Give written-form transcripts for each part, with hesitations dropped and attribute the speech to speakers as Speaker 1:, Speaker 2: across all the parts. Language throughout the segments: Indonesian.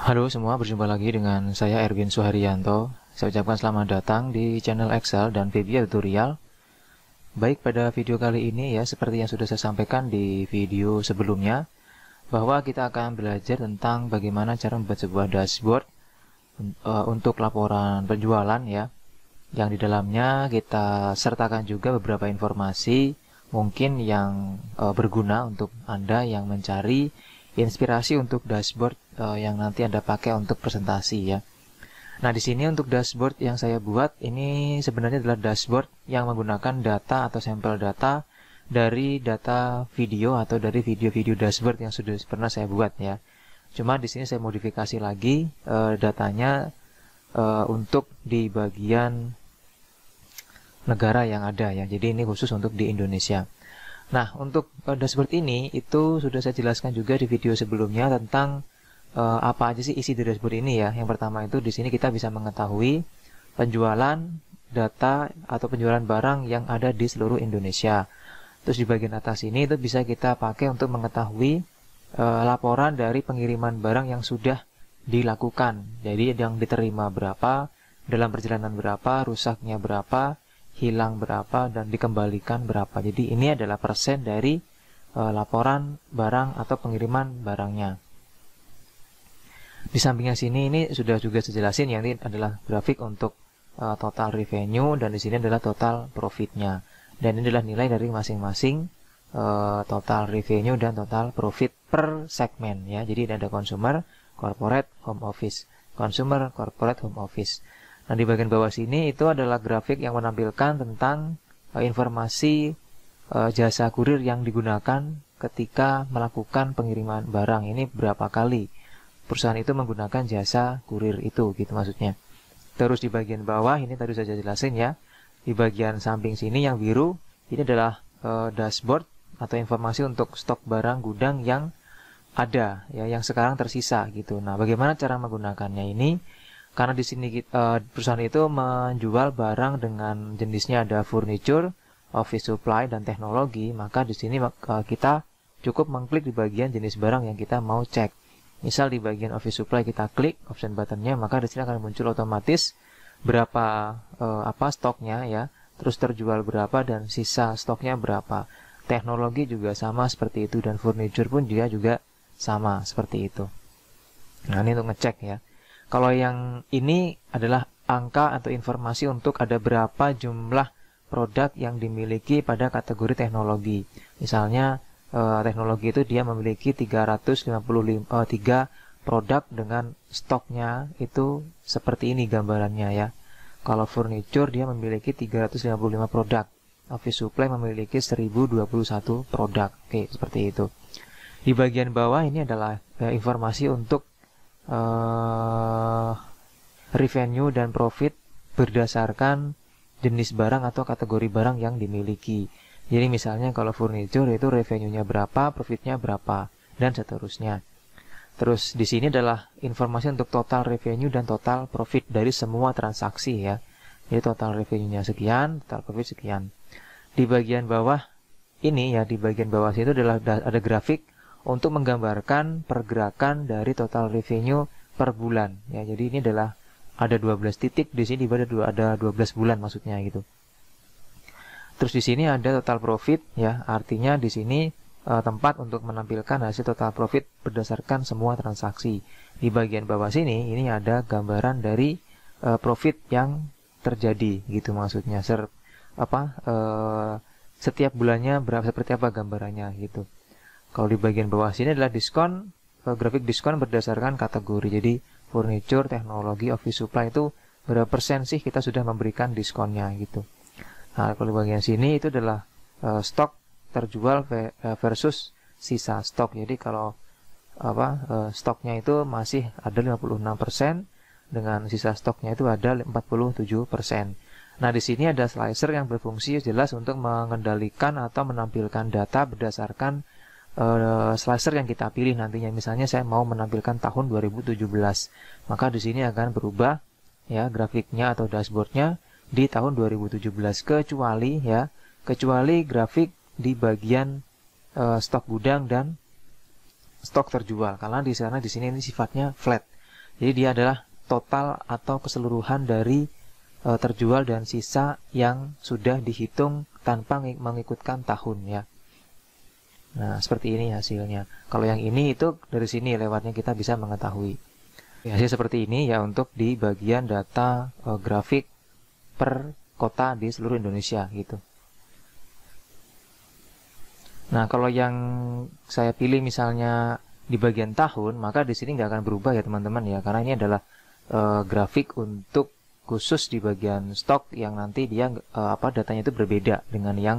Speaker 1: Halo semua, berjumpa lagi dengan saya Erwin Suharyanto. Saya ucapkan selamat datang di channel Excel dan VBA tutorial. Baik, pada video kali ini ya, seperti yang sudah saya sampaikan di video sebelumnya, bahwa kita akan belajar tentang bagaimana cara membuat sebuah dashboard untuk laporan penjualan ya, yang di dalamnya kita sertakan juga beberapa informasi mungkin yang berguna untuk Anda yang mencari inspirasi untuk dashboard yang nanti Anda pakai untuk presentasi ya. Nah, di sini untuk dashboard yang saya buat ini sebenarnya adalah dashboard yang menggunakan data atau sampel data dari data video atau dari video-video dashboard yang sudah pernah saya buat ya. Cuma di sini saya modifikasi lagi datanya untuk di bagian negara yang ada ya. Jadi ini khusus untuk di Indonesia. Nah, untuk dashboard ini itu sudah saya jelaskan juga di video sebelumnya tentang apa aja sih isi di dashboard ini ya. Yang pertama itu di sini kita bisa mengetahui penjualan data atau penjualan barang yang ada di seluruh Indonesia. Terus di bagian atas ini itu bisa kita pakai untuk mengetahui laporan dari pengiriman barang yang sudah dilakukan. Jadi yang diterima berapa, dalam perjalanan berapa, rusaknya berapa, hilang berapa, dan dikembalikan berapa. Jadi ini adalah persen dari laporan barang atau pengiriman barangnya. Di sampingnya sini ini sudah juga saya jelasin, yang ini adalah grafik untuk total revenue dan di sini adalah total profitnya. Dan ini adalah nilai dari masing-masing total revenue dan total profit per segmen ya. Jadi ada consumer, corporate, home office, consumer, corporate, home office. Nah, di bagian bawah sini itu adalah grafik yang menampilkan tentang informasi jasa kurir yang digunakan ketika melakukan pengiriman barang. Ini berapa kali perusahaan itu menggunakan jasa kurir itu, gitu maksudnya. Terus di bagian bawah ini tadi saya jelasin ya. Di bagian samping sini yang biru ini adalah dashboard atau informasi untuk stok barang gudang yang ada ya, yang sekarang tersisa gitu. Nah, bagaimana cara menggunakannya ini? Karena di sini perusahaan itu menjual barang dengan jenisnya ada furniture, office supply, dan teknologi, maka di sini kita cukup mengklik di bagian jenis barang yang kita mau cek. Misal di bagian office supply kita klik option buttonnya, maka di sini akan muncul otomatis berapa stoknya ya, terus terjual berapa dan sisa stoknya berapa. Teknologi juga sama seperti itu dan furniture pun juga sama seperti itu. Nah, ini untuk ngecek ya. Kalau yang ini adalah angka atau informasi untuk ada berapa jumlah produk yang dimiliki pada kategori teknologi. Misalnya teknologi itu dia memiliki 353 produk dengan stoknya itu seperti ini gambarannya ya. Kalau furniture dia memiliki 355 produk. Office supply memiliki 1021 produk. Oke, seperti itu. Di bagian bawah ini adalah informasi untuk revenue dan profit berdasarkan jenis barang atau kategori barang yang dimiliki. Jadi misalnya kalau furniture itu revenue-nya berapa, profitnya berapa, dan seterusnya. Terus di sini adalah informasi untuk total revenue dan total profit dari semua transaksi ya. Jadi total revenue-nya sekian, total profit sekian. Di bagian bawah ini ya, di bagian bawah itu adalah ada grafik untuk menggambarkan pergerakan dari total revenue per bulan ya. Jadi ini adalah ada 12 titik di sini, ada 12 bulan maksudnya gitu. Terus di sini ada total profit ya, artinya di sini tempat untuk menampilkan hasil total profit berdasarkan semua transaksi. Di bagian bawah sini ini ada gambaran dari profit yang terjadi gitu maksudnya. Setiap bulannya seperti apa gambarannya gitu. Kalau di bagian bawah sini adalah diskon, grafik diskon berdasarkan kategori. Jadi furniture, teknologi, office supply itu berapa persen sih kita sudah memberikan diskonnya gitu. Nah, kalau di bagian sini itu adalah stok terjual versus sisa stok. Jadi kalau stoknya itu masih ada 56% dengan sisa stoknya itu ada 47%. Nah, di sini ada slicer yang berfungsi jelas untuk mengendalikan atau menampilkan data berdasarkan slicer yang kita pilih nantinya. Misalnya saya mau menampilkan tahun 2017, maka di sini akan berubah ya grafiknya atau dashboardnya di tahun 2017 kecuali grafik di bagian stok gudang dan stok terjual, karena di sana di sini ini sifatnya flat. Jadi dia adalah total atau keseluruhan dari terjual dan sisa yang sudah dihitung tanpa mengikutkan tahun ya. Nah, seperti ini hasilnya. Kalau yang ini itu dari sini lewatnya kita bisa mengetahui. Hasil seperti ini ya untuk di bagian data grafik per kota di seluruh Indonesia gitu. Nah, kalau yang saya pilih misalnya di bagian tahun, maka di sini nggak akan berubah ya teman-teman ya, karena ini adalah grafik untuk khusus di bagian stok yang nanti dia datanya itu berbeda dengan yang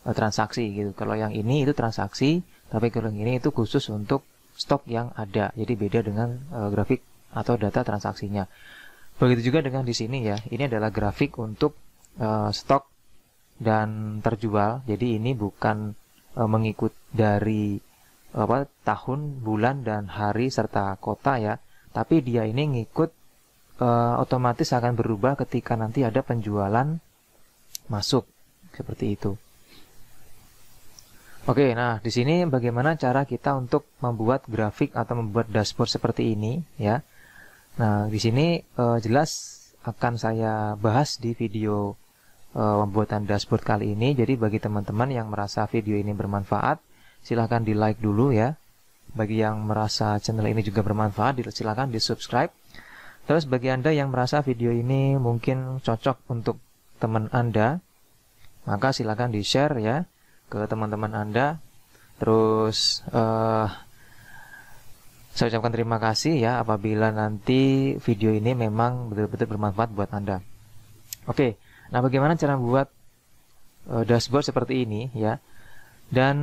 Speaker 1: transaksi gitu. Kalau yang ini itu transaksi, tapi kalau yang ini itu khusus untuk stok yang ada. Jadi beda dengan grafik atau data transaksinya. Begitu juga dengan di sini ya. Ini adalah grafik untuk stok dan terjual. Jadi ini bukan mengikut dari tahun, bulan dan hari serta kota ya. Tapi dia ini ngikut otomatis akan berubah ketika nanti ada penjualan masuk seperti itu. Oke, nah di sini bagaimana cara kita untuk membuat grafik atau membuat dashboard seperti ini ya. Nah, di sini jelas akan saya bahas di video pembuatan dashboard kali ini. Jadi bagi teman-teman yang merasa video ini bermanfaat, silahkan di like dulu ya. Bagi yang merasa channel ini juga bermanfaat, silahkan di subscribe. Terus bagi Anda yang merasa video ini mungkin cocok untuk teman Anda, maka silahkan di share ya ke teman-teman Anda. Terus saya ucapkan terima kasih ya apabila nanti video ini memang betul-betul bermanfaat buat Anda. Oke, nah bagaimana cara membuat dashboard seperti ini ya? Dan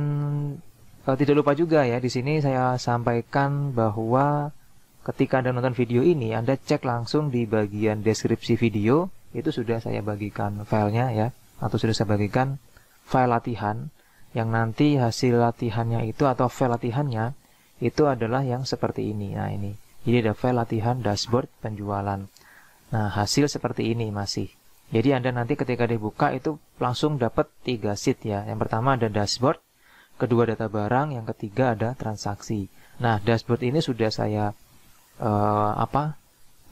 Speaker 1: tidak lupa juga ya, di sini saya sampaikan bahwa ketika Anda nonton video ini, Anda cek langsung di bagian deskripsi video, itu sudah saya bagikan filenya ya, atau sudah saya bagikan file latihan yang nanti hasil latihannya itu atau file latihannya itu adalah yang seperti ini. Nah ini, jadi ada file latihan dashboard penjualan. Nah hasil seperti ini masih. Jadi Anda nanti ketika dibuka itu langsung dapat 3 sheet ya. Yang pertama ada dashboard, kedua data barang, yang ketiga ada transaksi. Nah dashboard ini sudah saya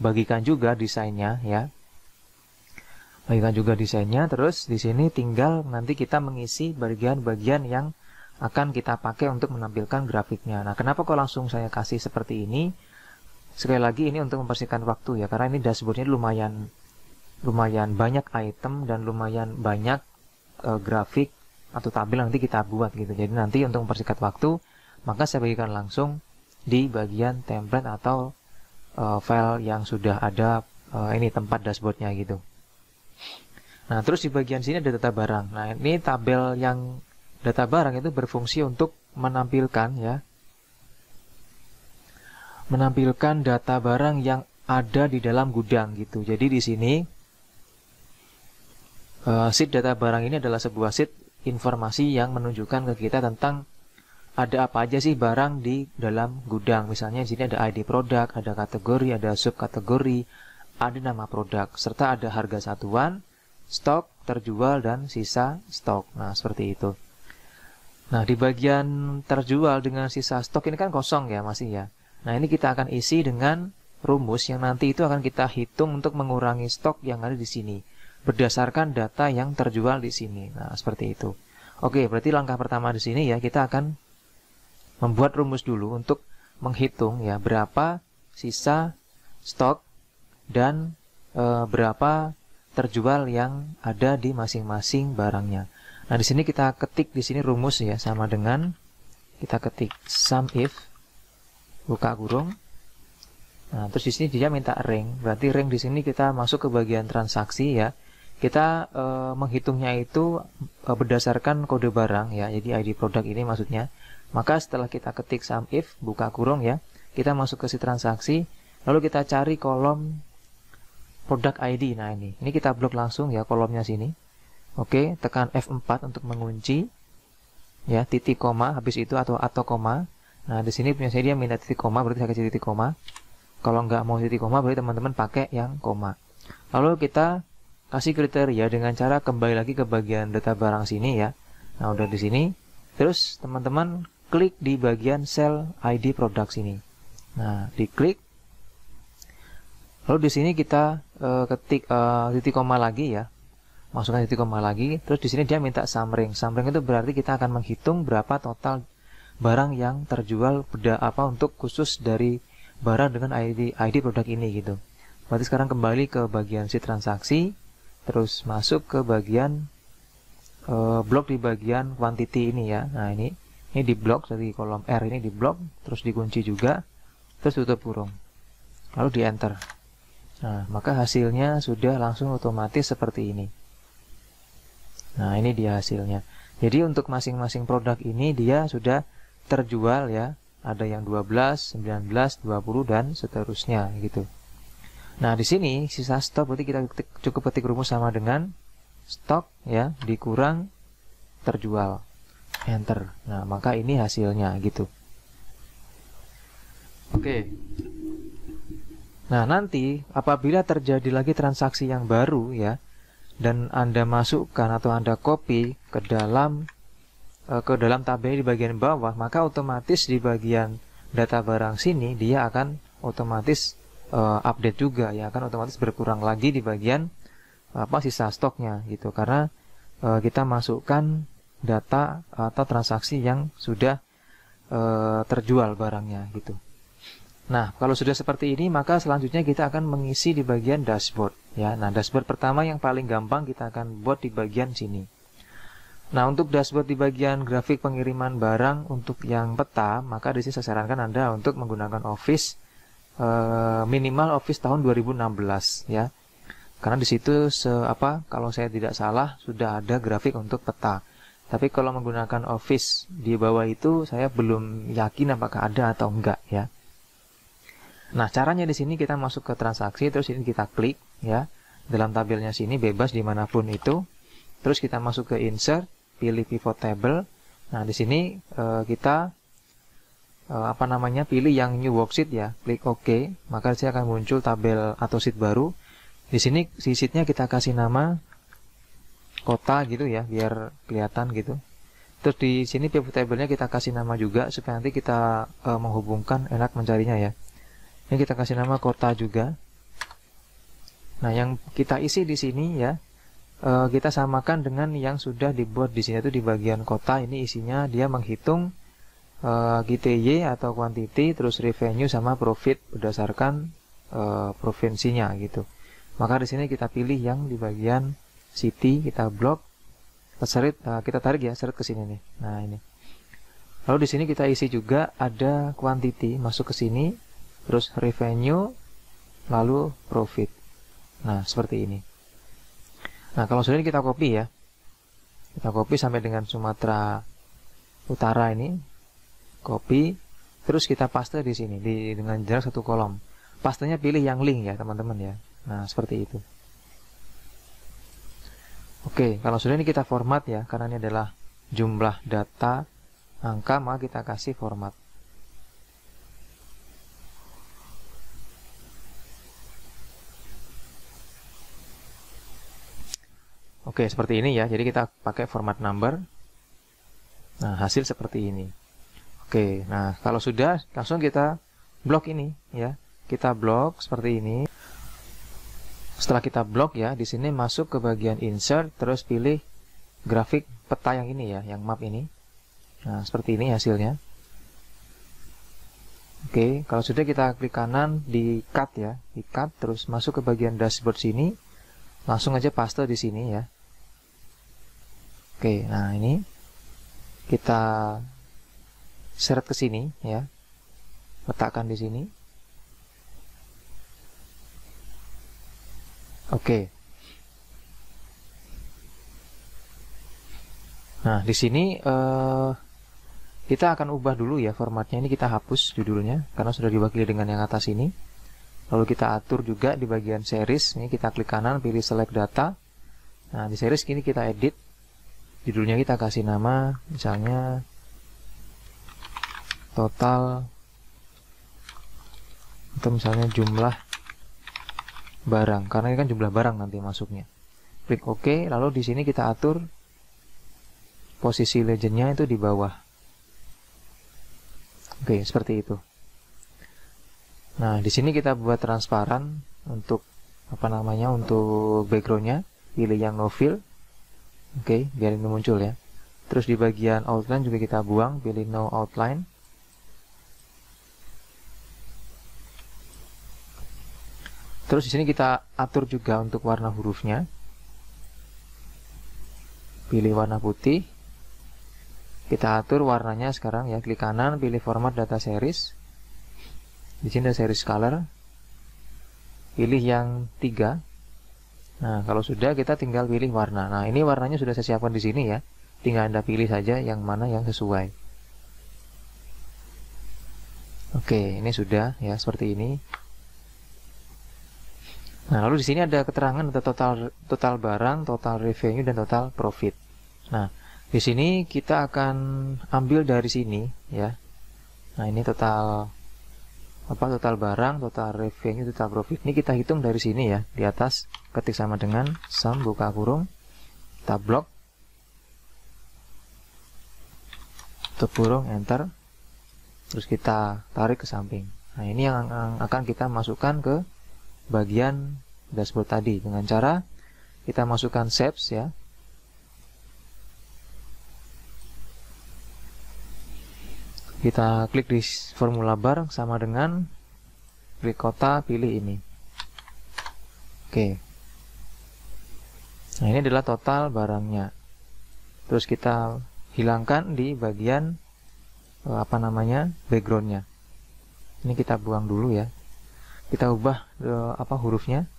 Speaker 1: bagikan juga desainnya ya. Bagikan juga desainnya. Terus di sini tinggal nanti kita mengisi bagian-bagian yang akan kita pakai untuk menampilkan grafiknya. Nah, kenapa kok langsung saya kasih seperti ini? Sekali lagi ini untuk mempersingkat waktu ya, karena ini dashboardnya lumayan banyak item dan lumayan banyak grafik atau tabel nanti kita buat gitu. Jadi nanti untuk mempersingkat waktu, maka saya bagikan langsung di bagian template atau file yang sudah ada ini tempat dashboardnya gitu. Nah, terus di bagian sini ada data barang. Nah, ini tabel yang data barang itu berfungsi untuk menampilkan ya, menampilkan data barang yang ada di dalam gudang gitu. Jadi di sini sheet data barang ini adalah sebuah sheet informasi yang menunjukkan ke kita tentang ada apa aja sih barang di dalam gudang. Misalnya di sini ada ID produk, ada kategori, ada subkategori, ada nama produk, serta ada harga satuan, stok, terjual, dan sisa stok. Nah, seperti itu. Nah, di bagian terjual dengan sisa stok ini kan kosong ya, masih ya. Nah, ini kita akan isi dengan rumus yang nanti itu akan kita hitung untuk mengurangi stok yang ada di sini berdasarkan data yang terjual di sini. Nah, seperti itu. Oke, berarti langkah pertama di sini ya, kita akan membuat rumus dulu untuk menghitung ya berapa sisa stok dan berapa terjual yang ada di masing-masing barangnya. Nah, di sini kita ketik di sini rumus ya, sama dengan kita ketik sum if buka kurung. Nah, terus di sini dia minta rank. Berarti rank di sini kita masuk ke bagian transaksi ya. Kita menghitungnya itu berdasarkan kode barang ya. Jadi ID produk ini maksudnya. Maka setelah kita ketik sum if buka kurung ya, kita masuk ke si transaksi, lalu kita cari kolom produk ID. Nah, ini kita blok langsung ya kolomnya sini. Oke, tekan F4 untuk mengunci ya, titik koma habis itu atau koma. Nah, di sini punya saya dia minta titik koma, berarti saya kasih titik koma. Kalau nggak mau titik koma, berarti teman-teman pakai yang koma. Lalu kita kasih kriteria dengan cara kembali lagi ke bagian data barang sini ya. Nah, udah di sini. Terus teman-teman klik di bagian sel ID produk sini. Nah, diklik. Lalu di sini kita ketik titik koma lagi ya, masukkan titik koma lagi. Terus di sini dia minta summary. Summary itu berarti kita akan menghitung berapa total barang yang terjual untuk khusus dari barang dengan ID produk ini gitu. Berarti sekarang kembali ke bagian sheet transaksi, terus masuk ke bagian blok di bagian quantity ini ya. Nah ini di blok dari kolom R ini di blok, terus dikunci juga, terus tutup kurung, lalu di enter. Nah maka hasilnya sudah langsung otomatis seperti ini. Nah ini dia hasilnya. Jadi untuk masing-masing produk ini dia sudah terjual ya. Ada yang 12, 19, 20 dan seterusnya gitu. Nah di sini sisa stok berarti kita cukup ketik rumus sama dengan stok ya dikurang terjual, enter. Nah maka ini hasilnya gitu. Oke. Nah nanti apabila terjadi lagi transaksi yang baru ya, dan Anda masukkan atau Anda copy ke dalam tabel di bagian bawah, maka otomatis di bagian data barang sini dia akan otomatis update juga ya, akan otomatis berkurang lagi di bagian sisa stoknya gitu, karena kita masukkan data atau transaksi yang sudah terjual barangnya gitu. Nah kalau sudah seperti ini, maka selanjutnya kita akan mengisi di bagian dashboard ya. Nah dashboard pertama yang paling gampang kita akan buat di bagian sini. Nah untuk dashboard di bagian grafik pengiriman barang untuk yang peta, maka di sini saya sarankan Anda untuk menggunakan Office minimal Office tahun 2016 ya. Karena di situ kalau saya tidak salah sudah ada grafik untuk peta. Tapi kalau menggunakan Office di bawah itu saya belum yakin apakah ada atau enggak ya. Nah caranya di sini kita masuk ke transaksi, terus ini kita klik ya. Dalam tabelnya sini bebas dimanapun itu. Terus kita masuk ke insert, pilih pivot table. Nah di sini kita pilih yang new worksheet ya, klik OK, maka saya akan muncul tabel atau sheet baru. Di sini si sheetnya kita kasih nama kota gitu ya, biar kelihatan gitu. Terus di sini pivot table-nya kita kasih nama juga supaya nanti kita menghubungkan, enak mencarinya ya. Ini kita kasih nama kota juga. Nah yang kita isi di sini ya, kita samakan dengan yang sudah dibuat di sini, itu di bagian kota. Ini isinya dia menghitung GTY atau quantity, terus revenue sama profit berdasarkan provinsinya gitu. Maka di sini kita pilih yang di bagian city, kita blok, kita tarik ya, seret ke sini nih. Nah ini. Lalu di sini kita isi juga ada quantity, masuk ke sini, terus revenue, lalu profit. Nah seperti ini. Nah kalau sudah ini kita copy ya, kita copy sampai dengan Sumatera Utara ini, copy, terus kita paste di sini dengan jarak 1 kolom. Pastenya pilih yang link ya teman-teman ya. Nah seperti itu. Oke, kalau sudah ini kita format ya, karena ini adalah jumlah data angka, maka kita kasih format. Oke, seperti ini ya. Jadi kita pakai format number. Nah, hasil seperti ini. Oke, nah kalau sudah, langsung kita blok ini ya. Kita blok seperti ini. Setelah kita blok ya, di sini masuk ke bagian insert, terus pilih grafik peta yang ini ya, yang map ini. Nah, seperti ini hasilnya. Oke, kalau sudah kita klik kanan di cut ya, di cut, terus masuk ke bagian dashboard sini. Langsung aja paste di sini ya. Oke, nah ini kita seret ke sini ya. Letakkan di sini. Oke. Nah, di sini kita akan ubah dulu ya formatnya. Ini kita hapus judulnya karena sudah diwakili dengan yang atas ini. Lalu kita atur juga di bagian series. Ini kita klik kanan, pilih select data. Nah, di series ini kita edit. Judulnya kita kasih nama, misalnya total, atau misalnya jumlah barang. Karena ini kan jumlah barang nanti masuknya. Klik OK. Lalu di sini kita atur posisi legendnya itu di bawah. Oke, seperti itu. Nah, di sini kita buat transparan untuk untuk backgroundnya, pilih yang no fill. Oke, biar ini muncul ya. Terus di bagian outline juga kita buang, pilih no outline. Terus di sini kita atur juga untuk warna hurufnya. Pilih warna putih. Kita atur warnanya sekarang ya, klik kanan, pilih format data series. Di sini ada series color. Pilih yang 3. Nah, kalau sudah kita tinggal pilih warna. Nah, ini warnanya sudah saya siapkan di sini ya. Tinggal Anda pilih saja yang mana yang sesuai. Oke, ini sudah ya seperti ini. Nah, lalu di sini ada keterangan ada total barang, total revenue dan total profit. Nah, di sini kita akan ambil dari sini ya. Nah, ini total barang, total revenue, total profit. Ini kita hitung dari sini ya. Di atas ketik sama dengan sum buka kurung, kita blok, tutup kurung, enter. Terus kita tarik ke samping. Nah, ini yang akan kita masukkan ke bagian dashboard tadi dengan cara kita masukkan shapes ya. Kita klik di formula bar sama dengan klik kota, pilih ini. Oke. Nah, ini adalah total barangnya. Terus kita hilangkan di bagian backgroundnya. Ini kita buang dulu ya. Kita ubah hurufnya.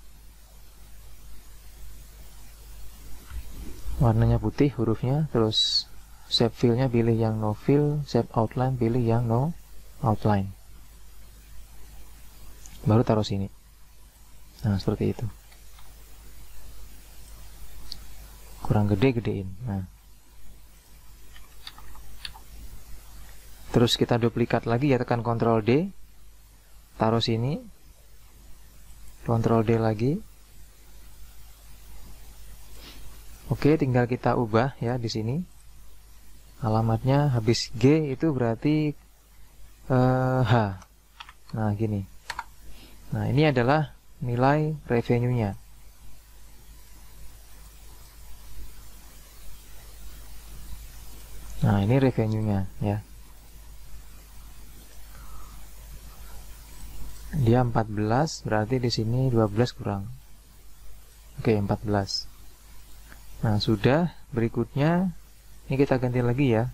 Speaker 1: Warnanya putih hurufnya, terus shape fill-nya pilih yang no fill, shape outline pilih yang no outline. Baru taruh sini. Nah, seperti itu. Kurang gede, gedein. Nah. Terus kita duplikat lagi ya, tekan Ctrl D. Taruh sini. Ctrl D lagi. Oke, tinggal kita ubah ya di sini. Alamatnya habis G itu berarti H. Nah, gini. Nah, ini adalah nilai revenue-nya. Nah, ini revenue-nya ya. Dia 14, berarti di sini 12 kurang. Oke, 14. Nah, sudah. Berikutnya ini kita ganti lagi ya.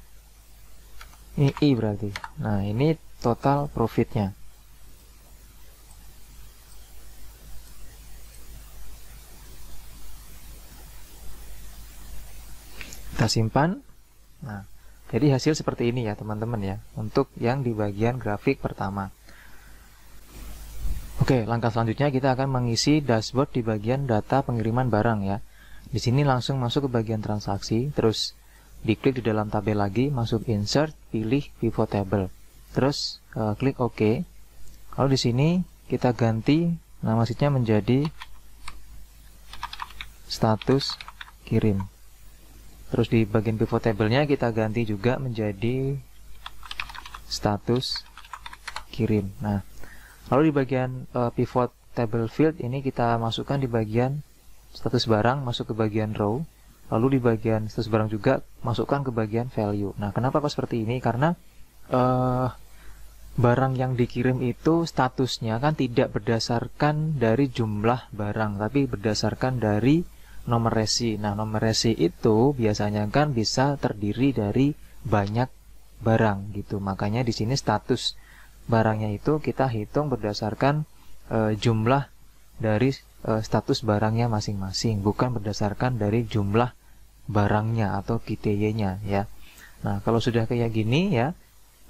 Speaker 1: Ini I berarti. Nah, ini total profitnya. Kita simpan. Nah, jadi hasil seperti ini ya teman-teman ya, untuk yang di bagian grafik pertama. Oke, langkah selanjutnya kita akan mengisi dashboard di bagian data pengiriman barang ya. Di sini langsung masuk ke bagian transaksi, terus diklik di dalam tabel lagi, masuk insert, pilih pivot table. Terus klik OK. Lalu di sini kita ganti nama sheetnya menjadi status kirim. Terus di bagian pivot table-nya kita ganti juga menjadi status kirim. Nah, lalu di bagian pivot table field ini kita masukkan di bagian status barang, masuk ke bagian row. Lalu di bagian status barang juga masukkan ke bagian value. Nah, kenapa kok seperti ini? Karena barang yang dikirim itu statusnya kan tidak berdasarkan dari jumlah barang, tapi berdasarkan dari nomor resi. Nah, nomor resi itu biasanya kan bisa terdiri dari banyak barang gitu. Makanya di sini status barangnya itu kita hitung berdasarkan jumlah dari status barangnya masing-masing, bukan berdasarkan dari jumlah barangnya atau KTY-nya ya. Nah, kalau sudah kayak gini ya,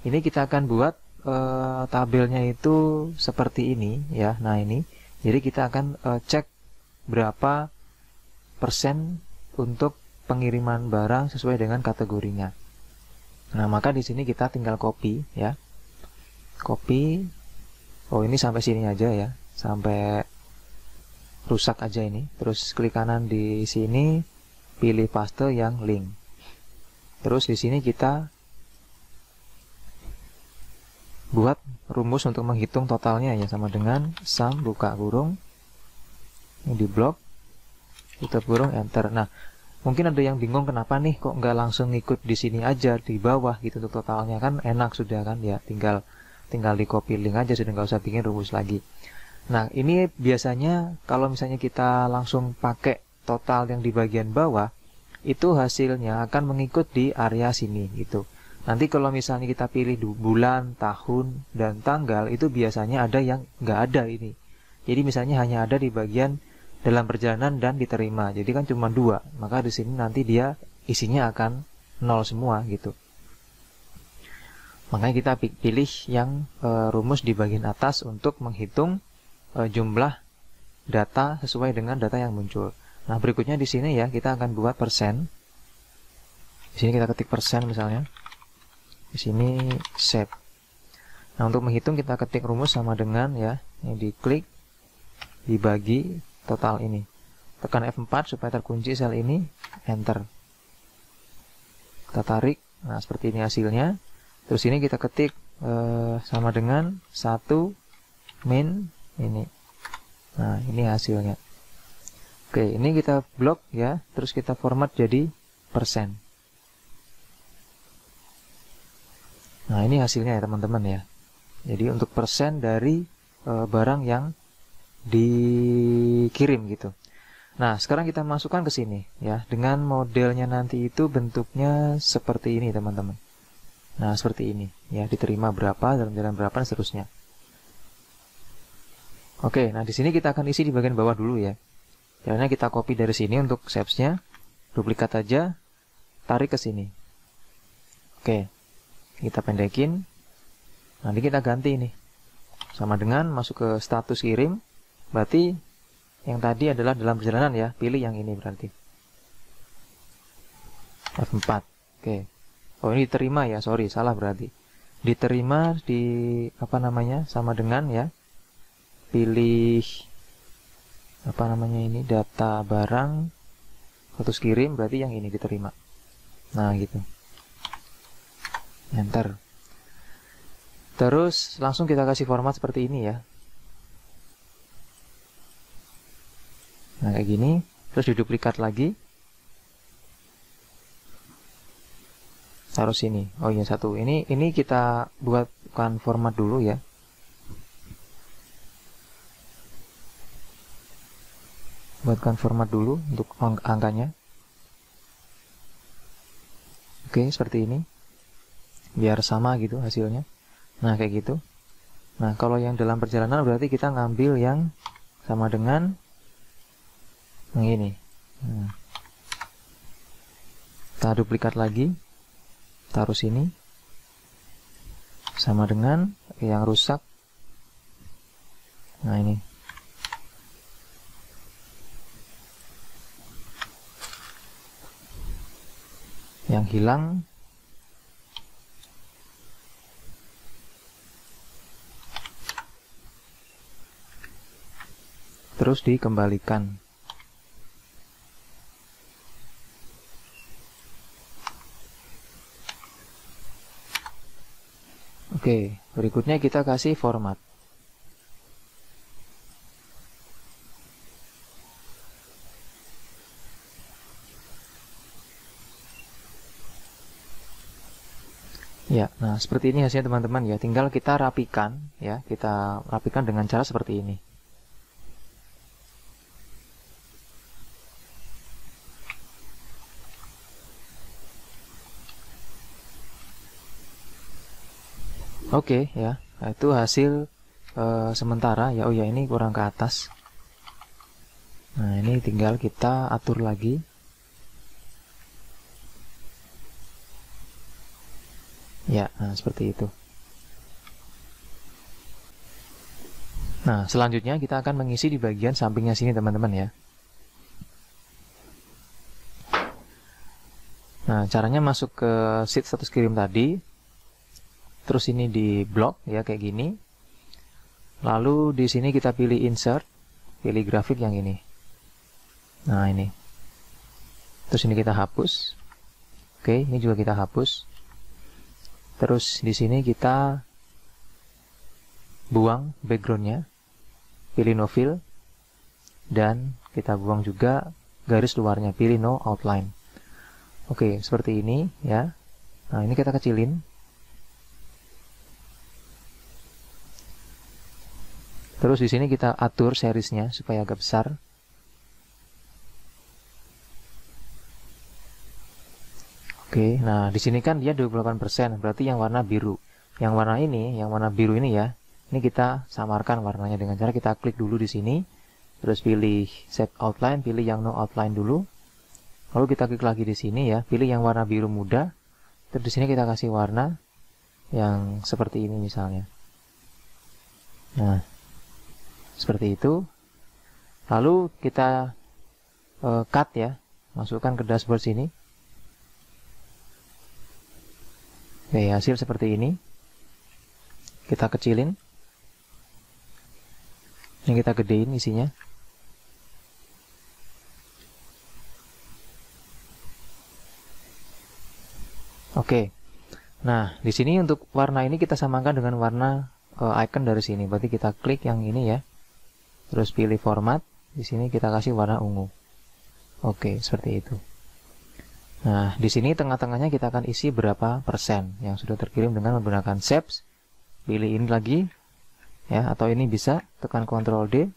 Speaker 1: ini kita akan buat tabelnya itu seperti ini ya. Nah, ini jadi kita akan cek berapa persen untuk pengiriman barang sesuai dengan kategorinya. Nah, maka di sini kita tinggal copy ya. Copy. Oh, ini sampai sini aja ya. Sampai rusak aja ini. Terus klik kanan di sini, pilih paste yang link. Terus di sini kita buat rumus untuk menghitung totalnya ya, sama dengan sum buka kurung Ini di blok, tutup kurung, enter. Nah, mungkin ada yang bingung kenapa nih kok nggak langsung ikut di sini aja di bawah gitu untuk totalnya, kan enak sudah kan ya, tinggal di copy link aja sudah, nggak usah bikin rumus lagi. Nah, ini biasanya kalau misalnya kita langsung pakai total yang di bagian bawah, itu hasilnya akan mengikut di area sini gitu. Nanti kalau misalnya kita pilih bulan, tahun, dan tanggal, itu biasanya ada yang nggak ada ini. Jadi misalnya hanya ada di bagian dalam perjalanan dan diterima. Jadi kan cuma 2. Maka di sini nanti dia isinya akan 0 semua gitu. Makanya kita pilih yang rumus di bagian atas untuk menghitung jumlah data sesuai dengan data yang muncul. Nah, berikutnya di sini ya kita akan buat persen. Di sini kita ketik persen misalnya. Di sini save. Nah, untuk menghitung kita ketik rumus sama dengan ya, ini diklik, dibagi total ini. Tekan F4 supaya terkunci sel ini, enter. Kita tarik. Nah, seperti ini hasilnya. Terus ini kita ketik sama dengan 1 min ini. Nah, ini hasilnya. Oke, ini kita blok ya, terus kita format jadi persen. Nah, ini hasilnya ya teman-teman ya. Jadi untuk persen dari barang yang dikirim gitu. Nah, sekarang kita masukkan ke sini ya, dengan modelnya nanti itu bentuknya seperti ini teman-teman. Nah, seperti ini ya, diterima berapa, dalam jalan berapa, dan seterusnya. Oke, nah di sini kita akan isi di bagian bawah dulu ya. Caranya kita copy dari sini untuk shapes-nya, duplikat aja, tarik ke sini. Oke, kita pendekin. Nanti kita ganti nih, sama dengan masuk ke status kirim. Berarti yang tadi adalah dalam perjalanan ya, pilih yang ini berarti F4. Oke. Oh, ini diterima ya, sorry, salah berarti. Diterima di apa namanya, sama dengan ya, pilih apa namanya ini, data barang, status kirim, berarti yang ini diterima. Nah, gitu. Enter. Terus langsung kita kasih format seperti ini ya. Nah, kayak gini. Terus diduplikat lagi. Taruh sini. Oh iya, satu. Ini kita buatkan format dulu ya. Buatkan format dulu untuk angkanya. Oke, seperti ini. Biar sama gitu hasilnya. Nah, kayak gitu. Nah, kalau yang dalam perjalanan berarti kita ngambil yang sama dengan yang ini. Kita duplikat lagi, taruh sini, sama dengan yang rusak. Nah, ini. Yang hilang terus dikembalikan. Oke, berikutnya kita kasih format. Ya, nah seperti ini hasilnya teman-teman ya. Tinggal kita rapikan ya, kita rapikan dengan cara seperti ini. Oke ya, nah, itu hasil sementara ya. Oh ya, ini kurang ke atas. Nah, ini tinggal kita atur lagi. Ya, nah seperti itu. Nah, selanjutnya kita akan mengisi di bagian sampingnya sini teman-teman ya. Nah, caranya masuk ke sheet status kirim tadi. Terus ini di blok ya kayak gini. Lalu di sini kita pilih insert, pilih grafik yang ini. Nah, ini. Terus ini kita hapus. Oke, ini juga kita hapus. Terus di sini kita buang backgroundnya. Pilih no fill. dan kita buang juga garis luarnya, pilih no outline. Oke, seperti ini ya. Nah, ini kita kecilin. Terus di sini kita atur seriesnya supaya agak besar. Oke, nah di sini kan dia 28%, berarti yang warna biru. Yang warna biru ini ya. Ini kita samarkan warnanya dengan cara kita klik dulu di sini, terus pilih set outline, pilih yang no outline dulu. Lalu kita klik lagi di sini ya, pilih yang warna biru muda. Terus di sini kita kasih warna yang seperti ini misalnya. Nah, seperti itu. Lalu kita cut ya, masukkan ke dashboard sini. Oke, hasil seperti ini. Kita kecilin. Ini kita gedein isinya. Oke. Nah, di sini untuk warna ini kita samakan dengan warna icon dari sini. Berarti kita klik yang ini ya. Terus pilih format. Di sini kita kasih warna ungu. Oke, seperti itu. Nah, di sini tengah-tengahnya kita akan isi berapa persen yang sudah terkirim dengan menggunakan shapes. Pilih ini lagi, ya, atau ini bisa tekan Ctrl D.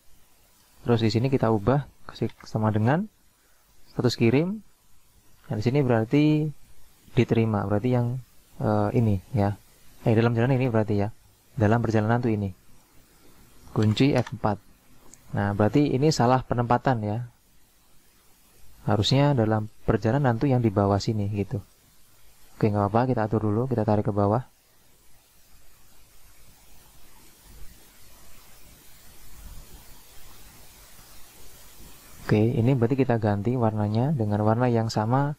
Speaker 1: Terus di sini kita ubah kasih sama dengan status kirim. Nah, di sini berarti diterima, berarti yang ini ya. Dalam perjalanan ini berarti ya. Dalam perjalanan tuh ini. Kunci F4. Nah, berarti ini salah penempatan ya. Harusnya dalam perjalanan tuh yang di bawah sini gitu. Oke, nggak apa-apa, kita atur dulu, kita tarik ke bawah. Oke, ini berarti kita ganti warnanya dengan warna yang sama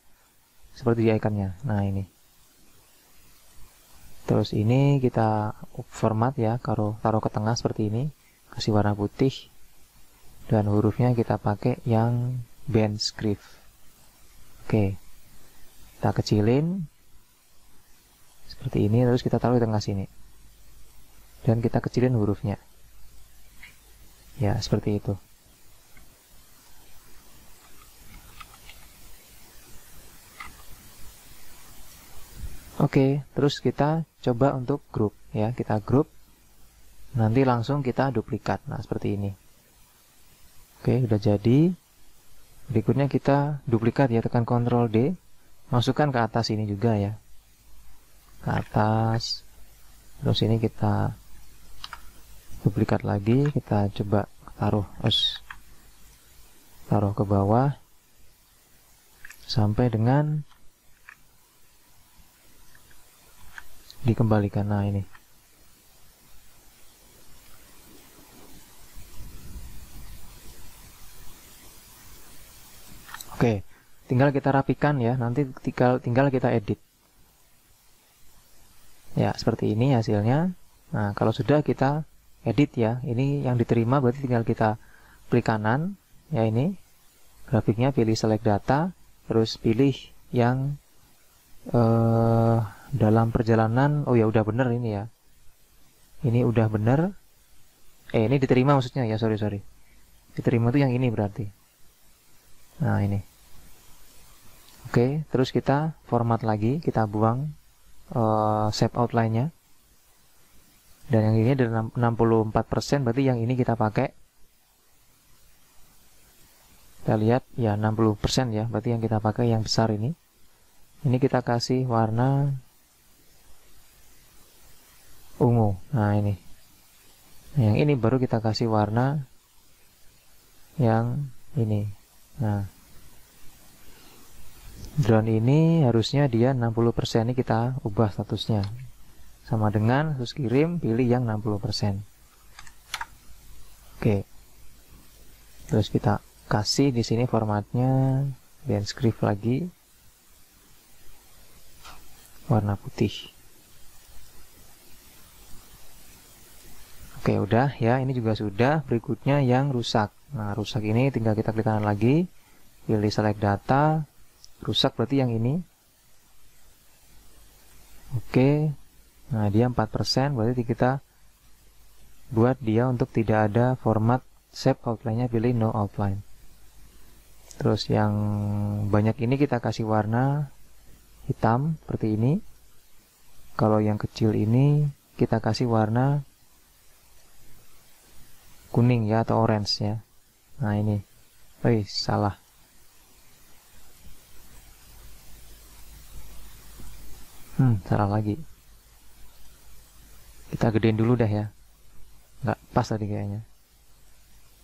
Speaker 1: seperti di ikonnya. Nah, ini. Terus ini kita format ya, taruh ke tengah seperti ini. Kasih warna putih. Dan hurufnya kita pakai yang band script. Oke, kita kecilin seperti ini, terus kita taruh di tengah sini dan kita kecilin hurufnya ya, seperti itu. Oke, terus kita coba untuk group ya, kita group, nanti langsung kita duplikat. Nah, seperti ini. Oke, udah jadi. Berikutnya kita duplikat ya, tekan Ctrl D, masukkan ke atas ini juga ya, ke atas. Terus ini kita duplikat lagi, kita coba taruh ke bawah sampai dengan dikembalikan. Nah, ini. Oke, tinggal kita rapikan ya, nanti tinggal kita edit. Ya, seperti ini hasilnya. Nah, kalau sudah kita edit ya, ini yang diterima berarti tinggal kita klik kanan, ya ini, grafiknya pilih select data, terus pilih yang dalam perjalanan, oh ya udah bener ini ya. Ini udah bener. Ini diterima maksudnya ya, sorry. Diterima tuh yang ini berarti. Nah, ini. Oke, terus kita format lagi, kita buang shape outline-nya. Dan yang ini ada 64%, berarti yang ini kita pakai. Kita lihat ya 60% ya, berarti yang kita pakai yang besar ini. Ini kita kasih warna ungu. Nah, ini. Nah, yang ini baru kita kasih warna yang ini. Nah, drone ini harusnya dia 60%, ini kita ubah statusnya sama dengan terus kirim, pilih yang 60%. Oke, terus kita kasih di sini formatnya band script lagi, warna putih. Oke, udah ya, ini juga sudah. Berikutnya yang rusak. Nah, rusak ini tinggal kita klik kanan lagi, pilih select data. Rusak berarti yang ini. Oke. Nah, dia 4%, berarti kita buat dia untuk tidak ada format shape outline-nya pilih no outline. Terus yang banyak ini kita kasih warna hitam seperti ini. Kalau yang kecil ini kita kasih warna kuning ya, atau orange ya. Nah ini, salah. Salah lagi. Kita gedein dulu dah ya. Nggak pas tadi kayaknya.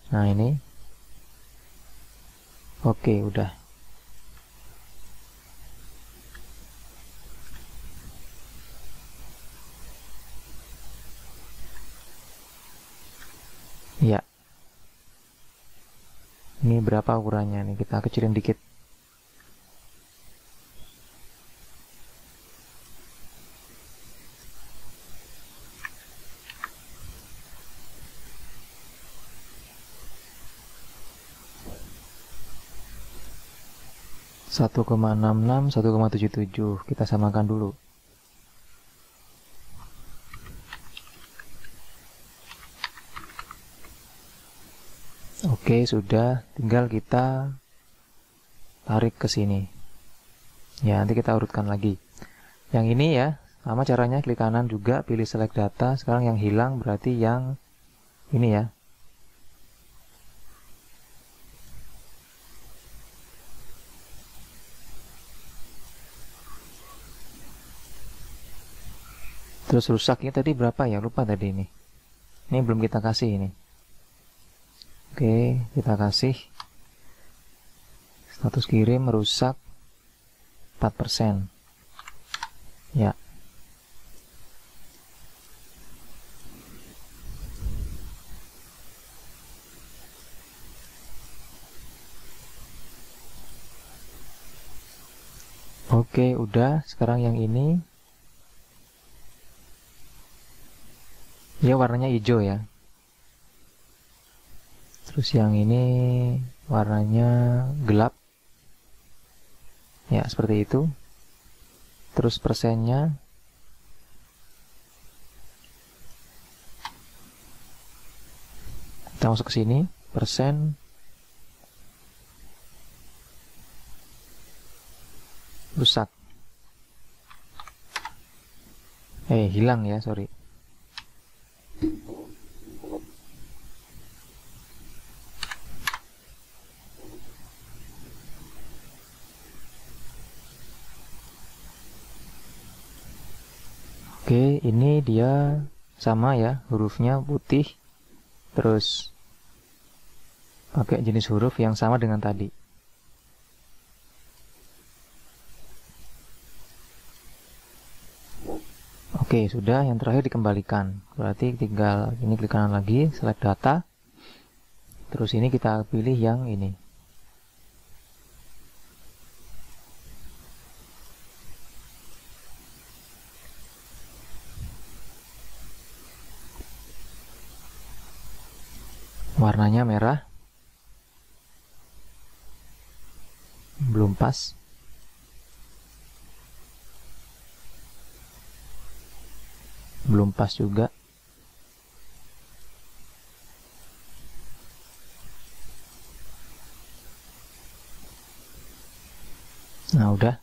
Speaker 1: Nah ini. Oke, udah. Ya. Ini berapa ukurannya nih? Kita kecilin dikit. Satu 1,66, 1,77 kita samakan dulu. Oke, sudah, tinggal kita tarik ke sini. Ya, nanti kita urutkan lagi. Yang ini ya, sama caranya, klik kanan juga, pilih select data. Sekarang yang hilang berarti yang ini ya. Terus rusaknya tadi berapa ya? Lupa tadi ini. Ini belum kita kasih ini. Oke, kita kasih status kirim rusak 4%. Ya. Oke, udah. Sekarang yang ini. Ya, warnanya hijau ya. Terus yang ini warnanya gelap. Ya, seperti itu. Terus persennya. Kita masuk ke sini. Persen. Rusak. Hilang ya, sorry. Oke, ini dia sama ya, hurufnya putih, terus pakai jenis huruf yang sama dengan tadi. Oke, sudah, yang terakhir dikembalikan. Berarti tinggal ini klik kanan lagi, select data. Terus ini kita pilih yang ini. Warnanya merah. Belum pas. Belum pas juga. Nah, udah.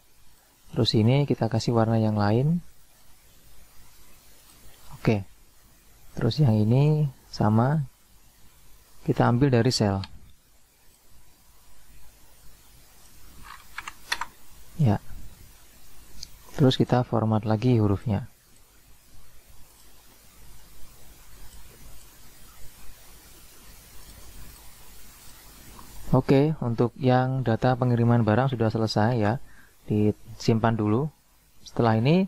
Speaker 1: Terus ini kita kasih warna yang lain. Oke. Terus yang ini sama. Kita ambil dari sel. Ya. Terus kita format lagi hurufnya. Oke, untuk yang data pengiriman barang sudah selesai ya. Disimpan dulu. Setelah ini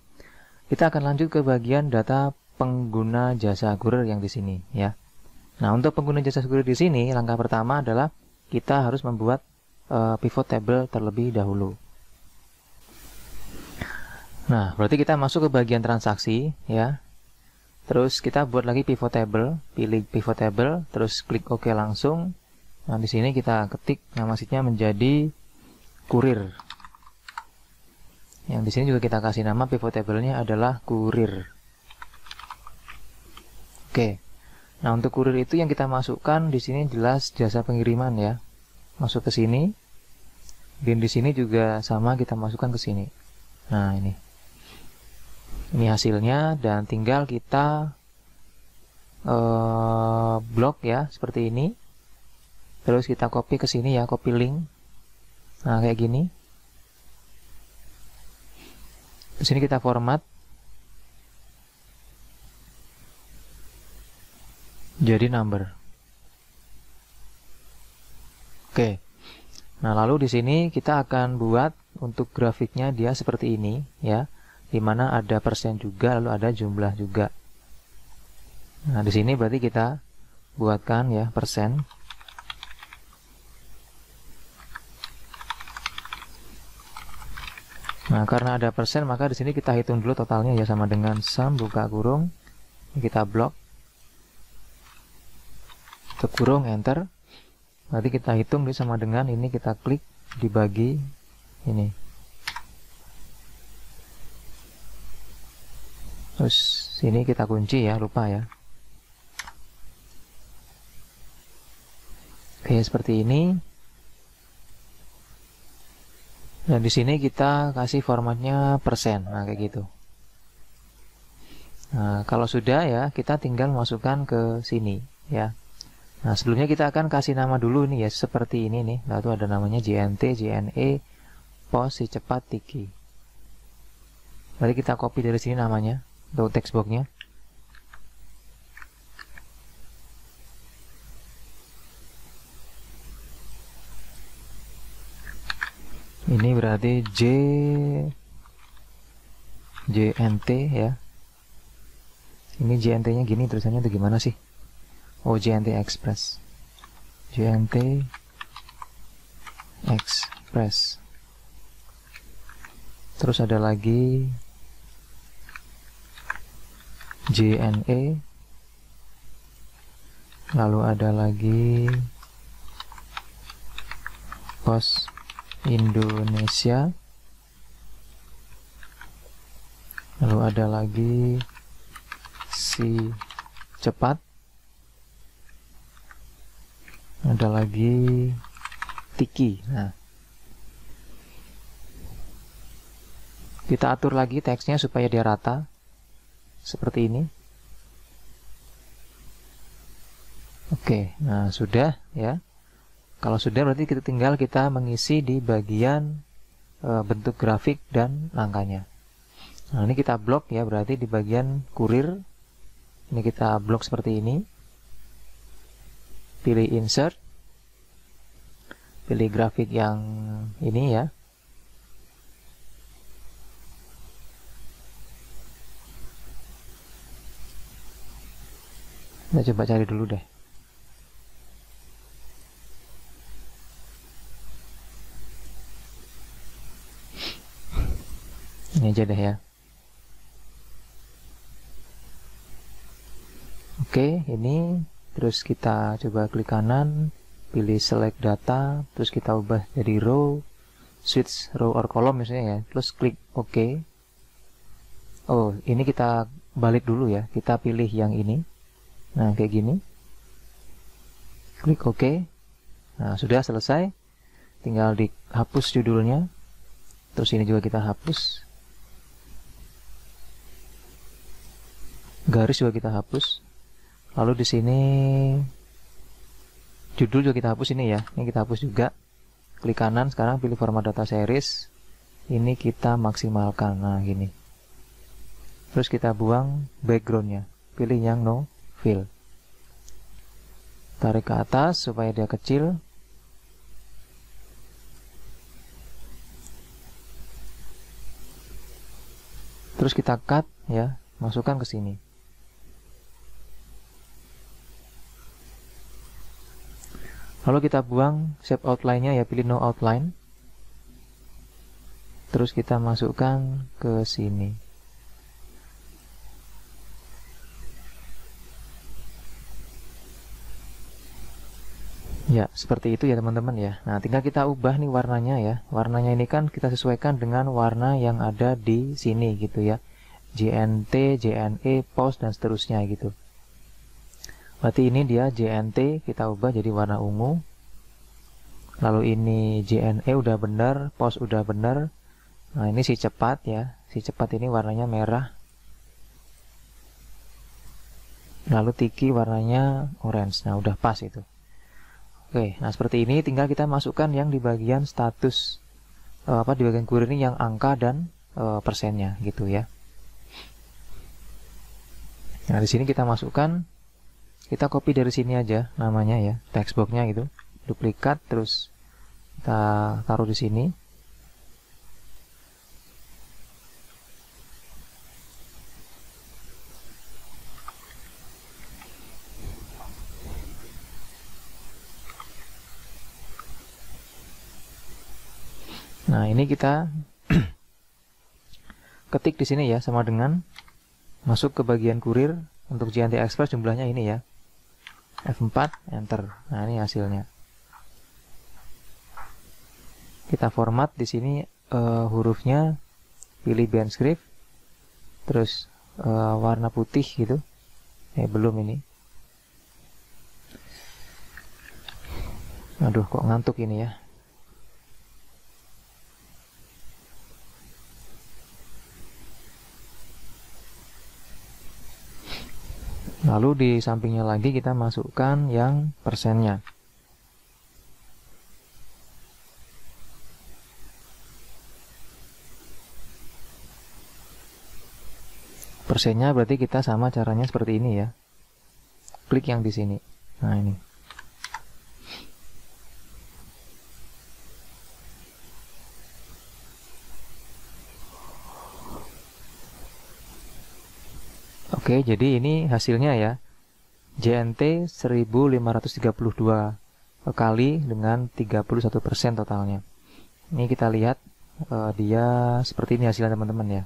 Speaker 1: kita akan lanjut ke bagian data pengguna jasa kurir yang di sini ya. Nah, untuk pengguna jasa kurir di sini, langkah pertama adalah kita harus membuat pivot table terlebih dahulu. Nah, berarti kita masuk ke bagian transaksi ya. Terus kita buat lagi pivot table, pilih pivot table, terus klik OK langsung. Nah, di sini kita ketik nama sheetnya menjadi kurir. Yang di sini juga kita kasih nama pivot table-nya adalah kurir. Oke. Nah, untuk kurir itu yang kita masukkan di sini jelas jasa pengiriman ya. Masuk ke sini. Dan di sini juga sama, kita masukkan ke sini. Nah, ini. Ini hasilnya, dan tinggal kita blok ya, seperti ini. Terus kita copy ke sini ya, copy link. Nah, kayak gini. Di sini kita format. Jadi number. Oke. Nah, lalu di sini kita akan buat untuk grafiknya dia seperti ini ya. Dimana ada persen juga, lalu ada jumlah juga. Nah, di sini berarti kita buatkan ya persen. Nah, karena ada persen, maka di sini kita hitung dulu totalnya ya, sama dengan sum buka kurung. Kita blok. Tutup kurung, enter. Berarti kita hitung ini sama dengan ini, kita klik dibagi ini. Terus sini kita kunci ya, lupa ya. Oke, seperti ini. Dan di sini kita kasih formatnya persen. Nah, kayak gitu. Nah, kalau sudah ya, kita tinggal masukkan ke sini ya. Nah, sebelumnya kita akan kasih nama dulu nih ya, seperti ini nih. Nah, itu ada namanya JNT, JNE, POS, si cepat, Tiki. Mari kita copy dari sini namanya, untuk text boxnya. Ini berarti JNT ya. Ini JNT-nya gini tulisannya itu gimana sih? Oh, JNT Express. JNT Express. Terus ada lagi JNE. Lalu ada lagi POS Indonesia. Lalu ada lagi si cepat. Ada lagi Tiki. Nah, kita atur lagi teksnya supaya dia rata seperti ini. Oke, nah sudah ya. Kalau sudah berarti kita mengisi di bagian bentuk grafik dan angkanya. Nah, ini kita blok ya, berarti di bagian kurir ini kita blok seperti ini. Pilih insert, pilih grafik yang ini ya. Kita coba cari dulu deh. Ini aja deh ya. Oke, ini terus kita coba klik kanan, pilih select data, terus kita ubah jadi row, switch row or column misalnya ya, terus klik OK. Oh, ini kita balik dulu ya, kita pilih yang ini. Nah, kayak gini. Klik OK. Nah, sudah selesai. Tinggal dihapus judulnya. Terus ini juga kita hapus. Garis juga kita hapus. Lalu di sini judul juga kita hapus ini ya. Ini kita hapus juga. Klik kanan, sekarang pilih format data series. Ini kita maksimalkan. Nah, gini. Terus kita buang backgroundnya. Pilih yang no fill. Tarik ke atas supaya dia kecil. Terus kita cut ya, masukkan ke sini. Lalu kita buang shape outline-nya ya, pilih no outline. Terus kita masukkan ke sini. Ya, seperti itu ya teman-teman ya. Nah, tinggal kita ubah nih warnanya ya. Warnanya ini kan kita sesuaikan dengan warna yang ada di sini gitu ya. JNT, JNE, POS dan seterusnya gitu. Berarti ini dia JNT, kita ubah jadi warna ungu. Lalu ini JNE udah bener, POS udah bener. Nah ini si cepat ya, si cepat ini warnanya merah. Lalu Tiki warnanya orange. Nah udah pas itu. Oke, nah seperti ini tinggal kita masukkan yang di bagian status di bagian kurir ini yang angka dan persennya gitu ya. Nah di sini kita masukkan, kita copy dari sini aja namanya ya, textboxnya gitu, duplikat terus kita taruh di sini. Nah ini kita ketik di sini ya, sama dengan masuk ke bagian kurir. Untuk JNT Express jumlahnya ini ya, F4 enter. Nah ini hasilnya. Kita format di sini hurufnya, pilih band script, terus warna putih gitu. Belum ini. Aduh kok ngantuk ini ya. Lalu di sampingnya lagi kita masukkan yang persennya. Persennya berarti kita sama caranya seperti ini ya. Klik yang di sini. Nah ini. Oke, jadi ini hasilnya ya. JNT 1532 kali dengan 31% totalnya. Ini kita lihat dia seperti ini hasilnya teman-teman ya.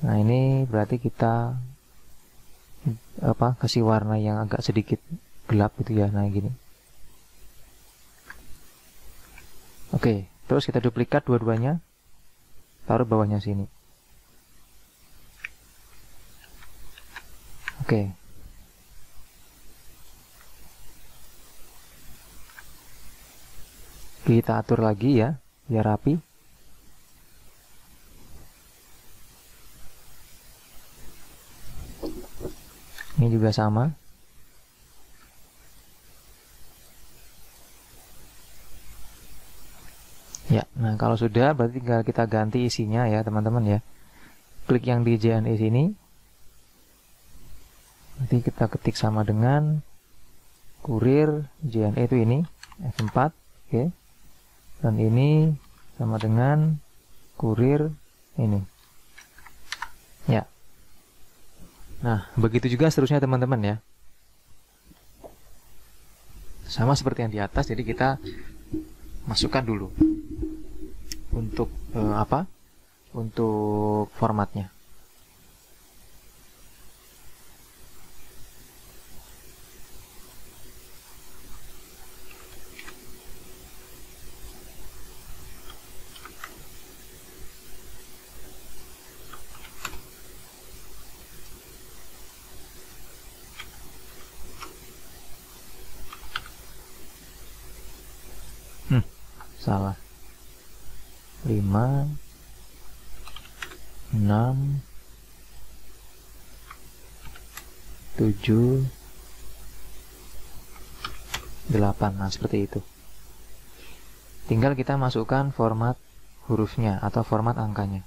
Speaker 1: Nah ini berarti kita kasih warna yang agak sedikit gelap gitu ya. Nah gini. Oke, terus kita duplikat dua-duanya, taruh bawahnya sini. Oke. Kita atur lagi ya, biar rapi. Ini juga sama. Ya, nah kalau sudah berarti tinggal kita ganti isinya ya teman-teman ya. Klik yang di JNE sini. Nanti kita ketik sama dengan kurir JNE itu ini F4, oke. Dan ini sama dengan kurir ini. Ya. Nah, begitu juga seterusnya teman-teman ya. Sama seperti yang di atas, jadi kita masukkan dulu untuk Untuk formatnya. Salah. 5 6 7 8. Nah seperti itu. Tinggal kita masukkan format hurufnya atau format angkanya.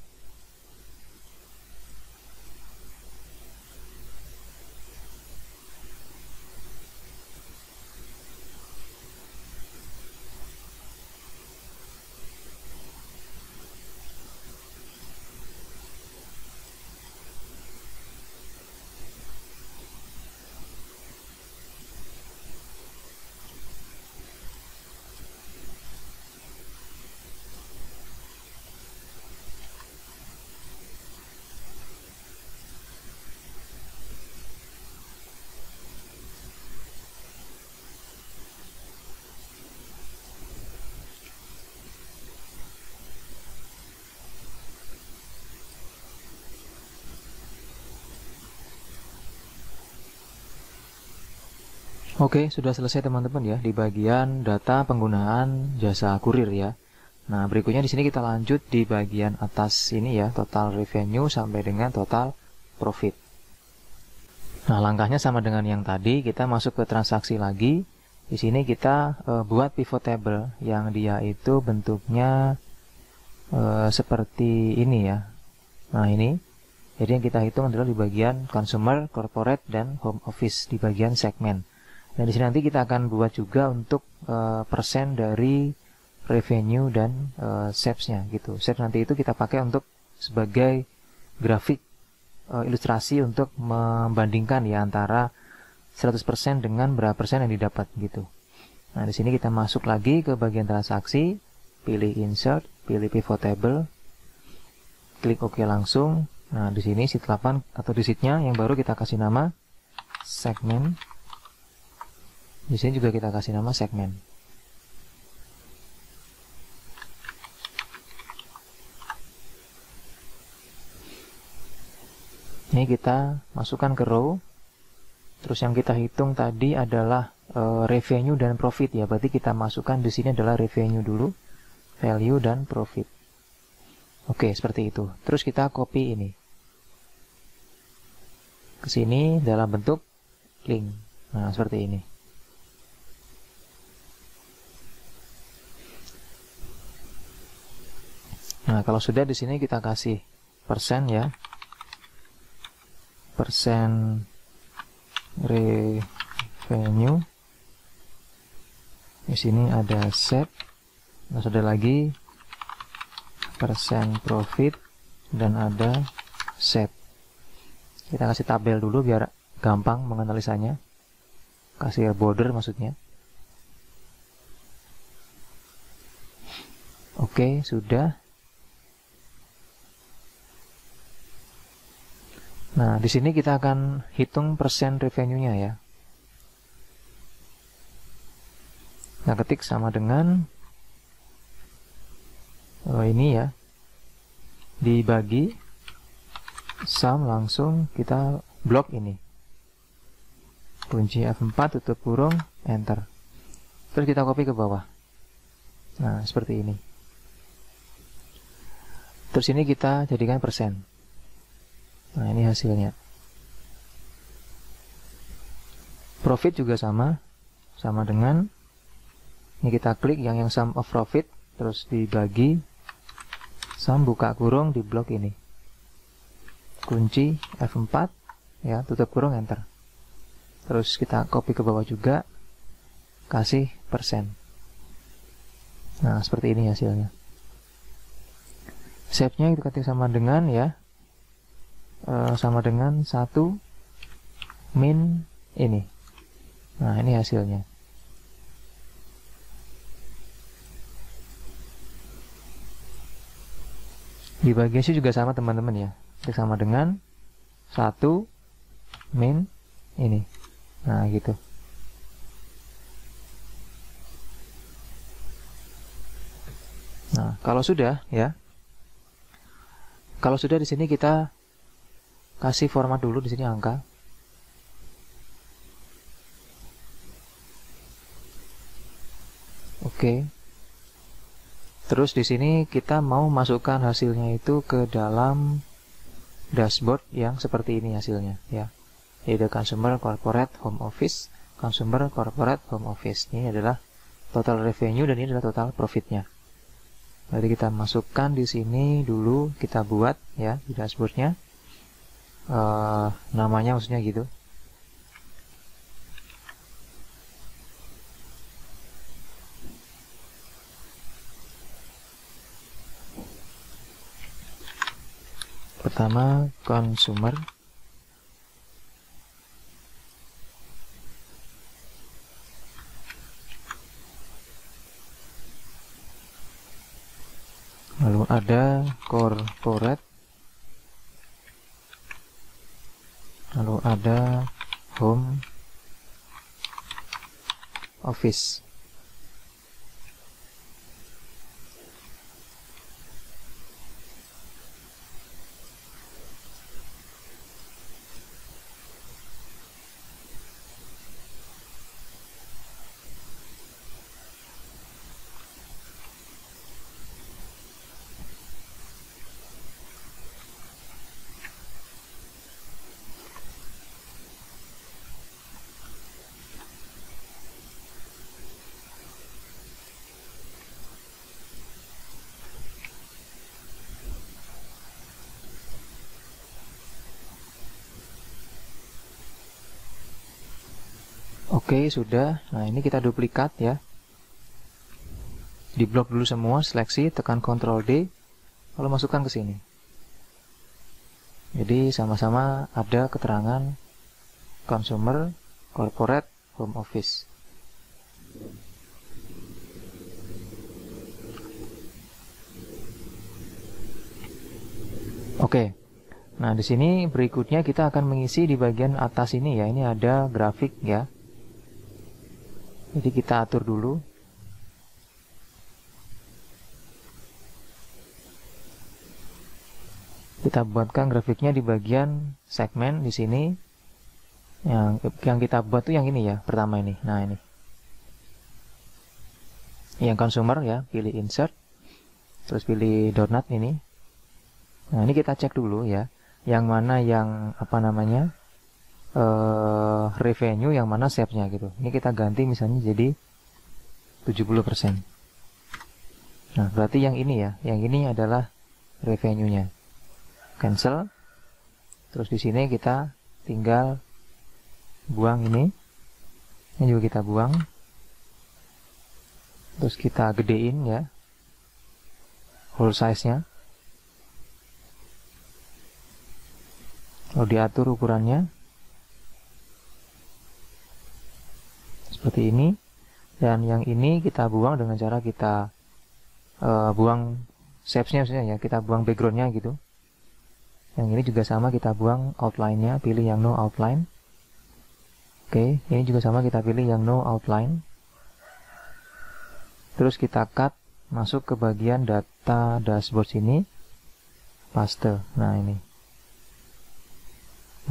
Speaker 1: Oke, sudah selesai teman-teman ya di bagian data penggunaan jasa kurir ya. Nah, berikutnya di sini kita lanjut di bagian atas ini ya, total revenue sampai dengan total profit. Nah, langkahnya sama dengan yang tadi, kita masuk ke transaksi lagi. Di sini kita buat pivot table yang dia itu bentuknya seperti ini ya. Nah, ini. Jadi yang kita hitung adalah di bagian consumer, corporate, dan home office di bagian segmen. Dan di sini nanti kita akan buat juga untuk persen dari revenue dan sales-nya gitu. Sales nanti itu kita pakai untuk sebagai grafik ilustrasi untuk membandingkan ya antara 100% dengan berapa persen yang didapat gitu. Nah, di sini kita masuk lagi ke bagian transaksi, pilih insert, pilih pivot table, klik OK langsung. Nah, di sini sheet 8 atau di sheet-nya yang baru kita kasih nama segmen. Di sini juga kita kasih nama segmen. Ini kita masukkan ke row. Terus yang kita hitung tadi adalah revenue dan profit ya. Berarti kita masukkan di sini adalah revenue dulu, value dan profit. Oke, seperti itu. Terus kita copy ini ke sini dalam bentuk link. Nah, seperti ini. Nah, kalau sudah di sini kita kasih persen ya. Persen revenue. Di sini ada set. Terus ada lagi persen profit dan ada set. Kita kasih tabel dulu biar gampang menganalisanya. Kasih border maksudnya. Oke, sudah. Nah, di sini kita akan hitung persen revenue-nya ya. Nah, ketik sama dengan ini ya. Dibagi sum, langsung kita blok ini. Kunci F4, tutup kurung, enter. Terus kita copy ke bawah. Nah, seperti ini. Terus ini kita jadikan persen. Nah, ini hasilnya. Profit juga sama dengan ini, kita klik yang sum of profit, terus dibagi sum buka kurung di blok ini. Kunci F4 ya, tutup kurung, enter. Terus kita copy ke bawah juga, kasih persen. Nah, seperti ini hasilnya. Shape-nya itu ketik sama dengan ya, sama dengan 1 min ini. Nah, ini hasilnya. Di bagian sini juga sama teman-teman ya. Ketik sama dengan 1 min ini. Nah, gitu. Nah, kalau sudah ya. Kalau sudah di sini kita kasih format dulu di sini angka. Oke. Terus di sini kita mau masukkan hasilnya itu ke dalam dashboard yang seperti ini hasilnya ya. Yaitu consumer, corporate, home office, consumer, corporate, home office. Ini adalah total revenue dan ini adalah total profitnya. Jadi kita masukkan di sini dulu, kita buat ya di dashboardnya. Namanya maksudnya gitu. Pertama consumer, lalu ada corporate, lalu ada home office. Oke, sudah. Nah, ini kita duplikat ya. Di blok dulu semua, seleksi, tekan Ctrl D, lalu masukkan ke sini. Jadi sama-sama ada keterangan consumer, corporate, home office. Oke. Nah, di sini berikutnya kita akan mengisi di bagian atas ini ya. Ini ada grafik ya. Jadi kita atur dulu. Kita buatkan grafiknya di bagian segmen di sini. Yang kita buat tuh yang ini ya, pertama ini. Nah, ini. Yang consumer ya, pilih insert. Terus pilih donut ini. Nah, ini kita cek dulu ya. Yang mana yang apa namanya? Revenue, yang mana sales-nya gitu. Ini kita ganti misalnya jadi 70%. Nah, berarti yang ini ya, yang ini adalah revenue-nya. Cancel. Terus di sini kita tinggal buang ini. Ini juga kita buang. Terus kita gedein ya. Whole size-nya. Lalu diatur ukurannya. Seperti ini. Dan yang ini kita buang dengan cara kita buang shapes-nya misalnya ya. Kita buang background-nya gitu. Yang ini juga sama, kita buang outline-nya, pilih yang no outline. Oke, ini juga sama, kita pilih yang no outline. Terus kita cut, masuk ke bagian data dashboard sini, paste. Nah, ini.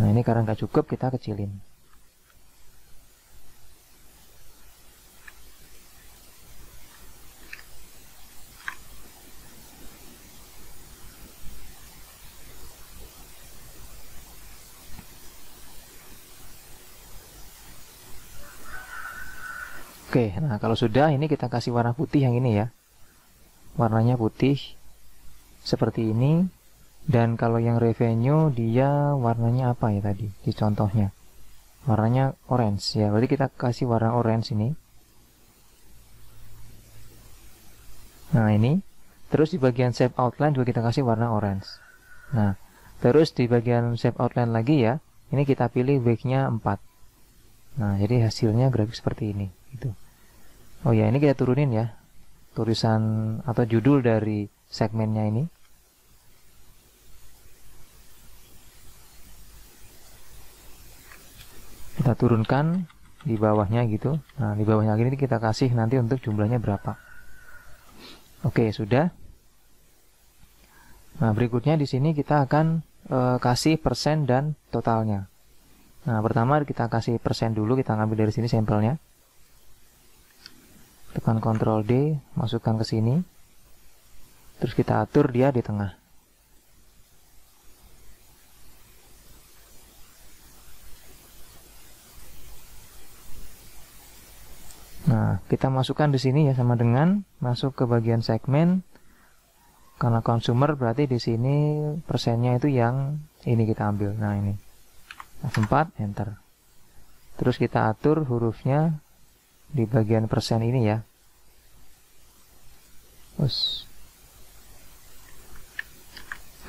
Speaker 1: Nah, ini karena nggak cukup, kita kecilin. Oke, nah kalau sudah ini kita kasih warna putih yang ini ya. Warnanya putih seperti ini. Dan kalau yang revenue dia warnanya apa ya tadi di contohnya? Warnanya orange ya. Berarti kita kasih warna orange ini. Nah, ini. Terus di bagian shape outline juga kita kasih warna orange. Nah, terus di bagian shape outline lagi ya. Ini kita pilih weight-nya 4. Nah, jadi hasilnya grafik seperti ini gitu. Oh ya, ini kita turunin ya, tulisan atau judul dari segmennya ini. Kita turunkan di bawahnya gitu. Nah, di bawahnya ini kita kasih nanti untuk jumlahnya berapa. Oke, sudah. Nah, berikutnya di sini kita akan kasih persen dan totalnya. Nah, pertama kita kasih persen dulu, kita ngambil dari sini sampelnya. Tekan Ctrl D, masukkan ke sini. Terus kita atur dia di tengah. Nah, kita masukkan di sini ya sama dengan masuk ke bagian segmen. Karena consumer berarti di sini persennya itu yang ini kita ambil. Nah, ini. F4, enter. Terus kita atur hurufnya di bagian persen ini ya. Terus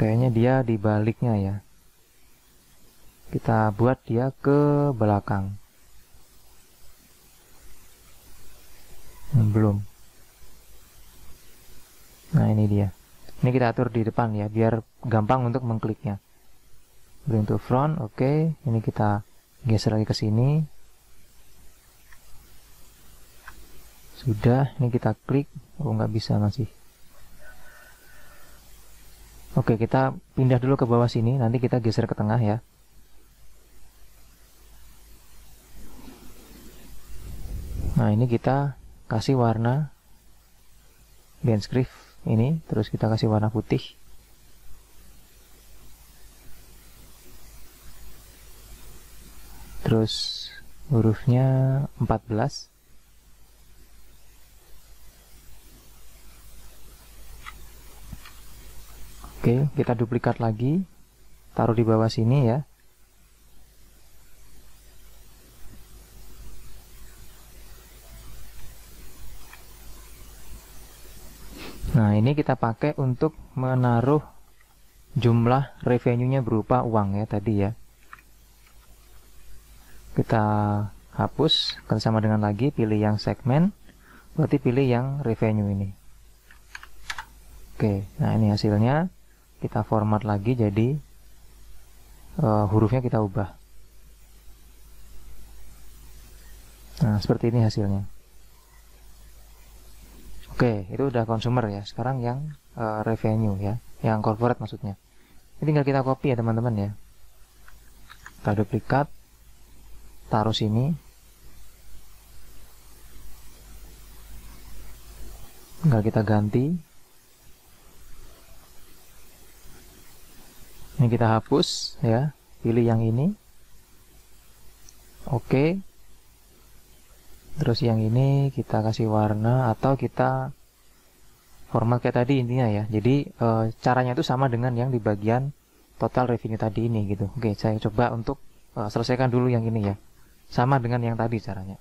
Speaker 1: kayaknya dia di baliknya ya. Kita buat dia ke belakang. Belum. Nah, ini dia. Ini kita atur di depan ya, biar gampang untuk mengkliknya. Bring to front, oke. Ini kita geser lagi ke sini. Sudah, ini kita klik. Oh, nggak bisa masih. Oke, kita pindah dulu ke bawah sini. Nanti kita geser ke tengah ya. Nah, ini kita kasih warna landscape ini. Terus kita kasih warna putih. Terus hurufnya 14. Oke, kita duplikat lagi, taruh di bawah sini ya. Nah, ini kita pakai untuk menaruh jumlah revenue-nya berupa uang ya tadi ya. Kita hapus, sama dengan lagi, pilih yang segmen, berarti pilih yang revenue ini. Oke, nah ini hasilnya. Kita format lagi jadi hurufnya kita ubah. Nah, seperti ini hasilnya. Oke, itu udah consumer ya. Sekarang yang revenue ya, yang corporate maksudnya. Ini tinggal kita copy ya teman-teman ya. Kita duplikat, taruh sini. Tinggal kita ganti. Ini kita hapus ya, pilih yang ini. Oke. Terus yang ini kita kasih warna atau kita format kayak tadi intinya ya. Jadi caranya itu sama dengan yang di bagian total revenue tadi ini gitu. Oke, saya coba untuk selesaikan dulu yang ini ya. Sama dengan yang tadi caranya.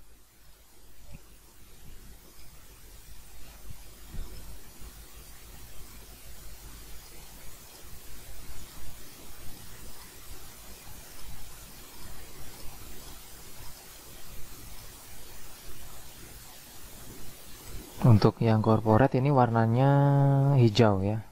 Speaker 1: Untuk yang corporate ini warnanya hijau ya.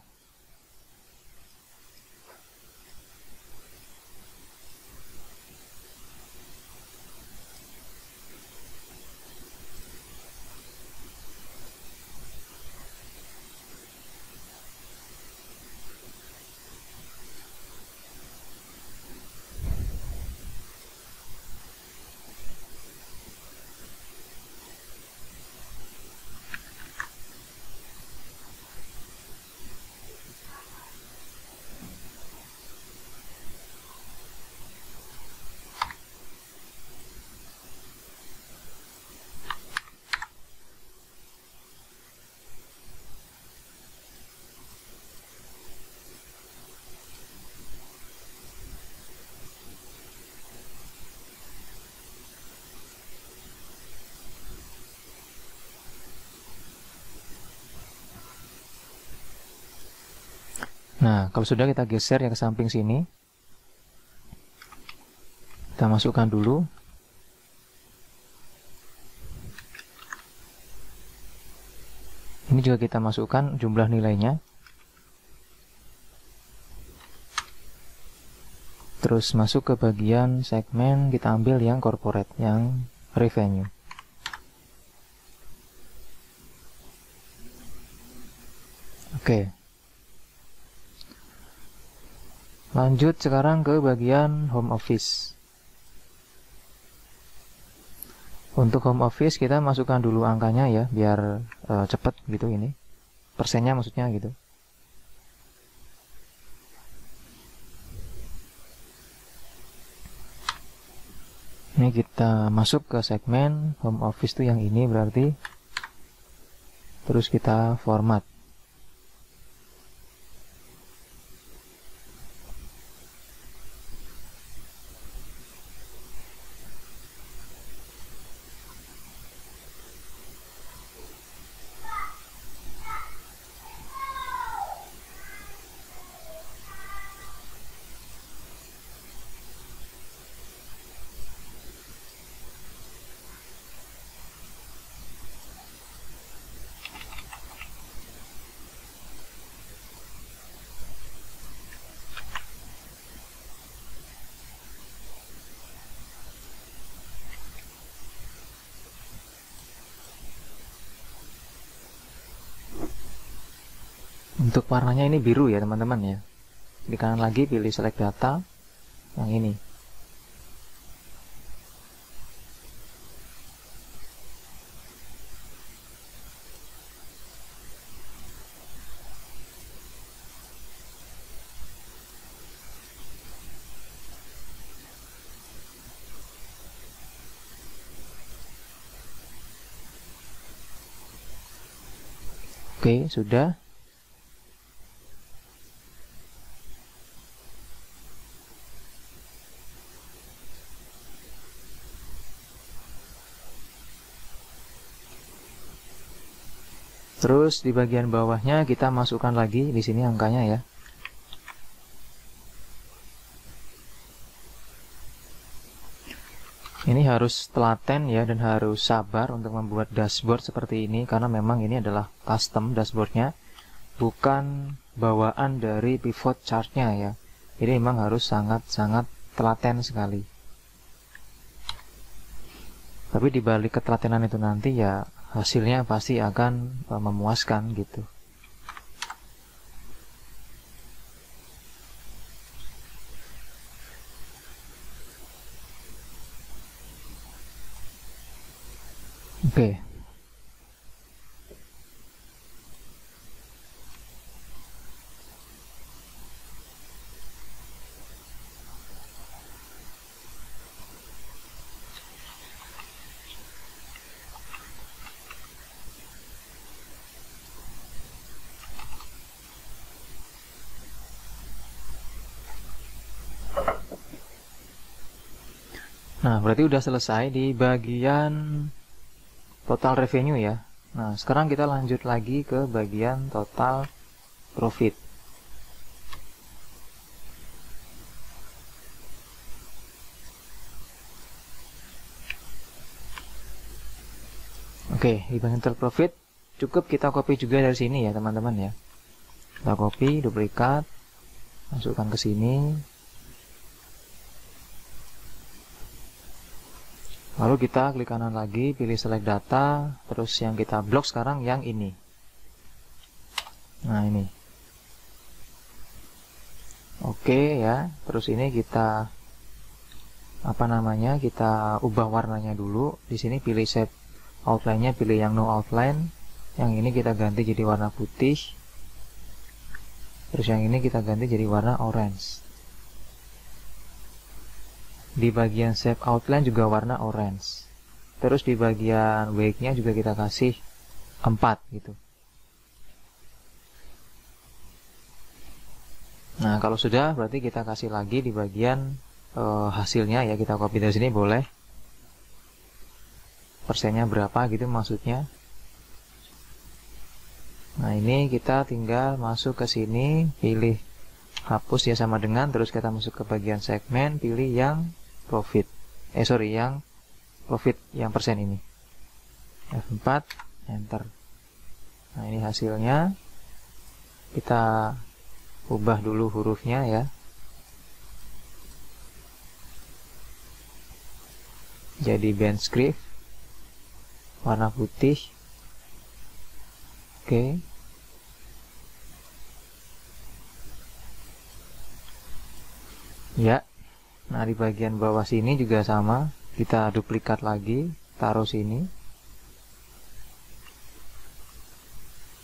Speaker 1: Nah, kalau sudah kita geser yang ke samping sini. Kita masukkan dulu. Ini juga kita masukkan jumlah nilainya. Terus masuk ke bagian segmen, kita ambil yang corporate, yang revenue. Oke. Lanjut sekarang ke bagian home office. Untuk home office kita masukkan dulu angkanya ya, biar cepat gitu ini. Persennya maksudnya gitu. Ini kita masuk ke segmen home office tuh yang ini berarti. Terus kita format. Untuk warnanya ini biru ya teman-teman ya. Di kanan lagi pilih select data yang ini. Oke, sudah. Terus di bagian bawahnya kita masukkan lagi di sini angkanya ya. Ini harus telaten ya, dan harus sabar untuk membuat dashboard seperti ini, karena memang ini adalah custom dashboardnya, bukan bawaan dari pivot chartnya ya. Ini memang harus sangat-sangat telaten sekali. Tapi di balik ketelatenan itu nanti ya hasilnya pasti akan memuaskan gitu. Oke. Nah, berarti udah selesai di bagian total revenue ya. Nah, sekarang kita lanjut lagi ke bagian total profit. Oke, di bagian total profit cukup kita copy juga dari sini ya teman-teman ya. Kita copy, duplikat, masukkan ke sini. Lalu kita klik kanan lagi, pilih select data, terus yang kita blok sekarang yang ini. Nah, ini. Oke ya, terus ini kita kita ubah warnanya dulu. Di sini pilih shape outline-nya, pilih yang no outline. Yang ini kita ganti jadi warna putih. Terus yang ini kita ganti jadi warna orange. Di bagian shape outline juga warna orange. Terus di bagian wake-nya juga kita kasih 4 gitu. Nah, kalau sudah berarti kita kasih lagi di bagian hasilnya ya, kita copy dari sini boleh. Persennya berapa gitu maksudnya. Nah, ini kita tinggal masuk ke sini, pilih hapus ya sama dengan, terus kita masuk ke bagian segmen, pilih yang profit. Yang profit yang persen ini. F4, enter. Nah, ini hasilnya. Kita ubah dulu hurufnya ya. Jadi band script warna putih. Oke. Ya. Nah, di bagian bawah sini juga sama. Kita duplikat lagi, taruh sini.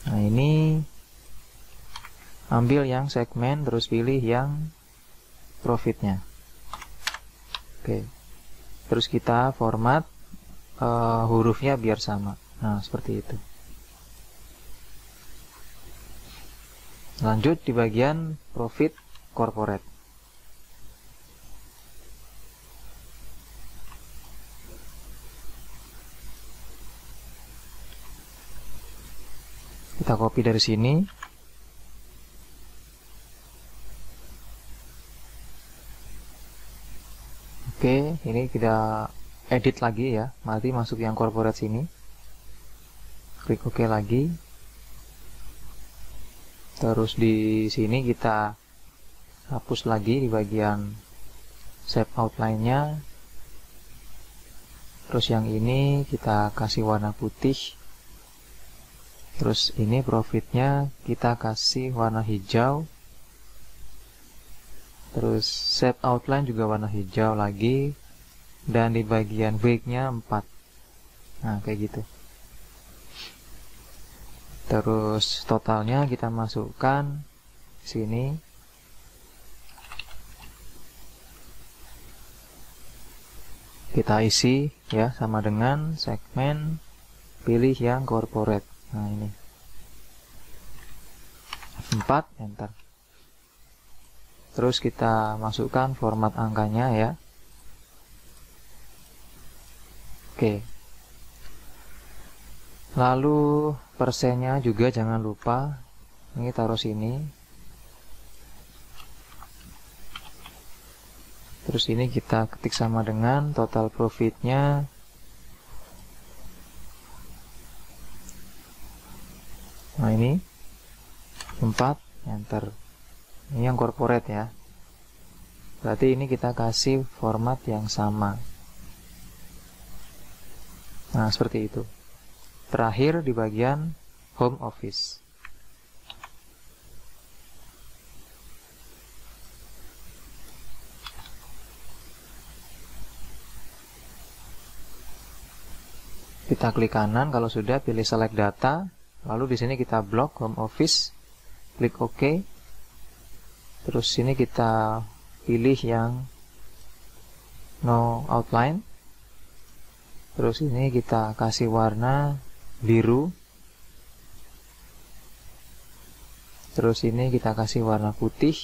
Speaker 1: Nah, ini ambil yang segmen, terus pilih yang profitnya. Oke. Terus kita format hurufnya biar sama. Nah, seperti itu. Lanjut di bagian profit corporate. Kita copy dari sini. Oke, ini kita edit lagi ya. Mari masuk yang corporate sini. Klik OK lagi. Terus di sini kita hapus lagi di bagian shape outline-nya. Terus yang ini kita kasih warna putih. Terus ini profitnya kita kasih warna hijau. Terus shape outline juga warna hijau lagi. Dan di bagian wake-nya 4. Nah, kayak gitu. Terus totalnya kita masukkan sini. Kita isi ya sama dengan segmen, pilih yang corporate. Nah, ini F4, enter. Terus kita masukkan format angkanya ya. Oke. Lalu persennya juga jangan lupa. Ini taruh sini. Terus ini kita ketik sama dengan total profitnya. Nah ini 4, enter. Ini yang corporate ya. Berarti ini kita kasih format yang sama. Nah seperti itu. Terakhir di bagian home office. Kita klik kanan, kalau sudah pilih select data, lalu di sini kita blok home office, klik OK. Terus sini kita pilih yang no outline. Terus ini kita kasih warna biru. Terus ini kita kasih warna putih.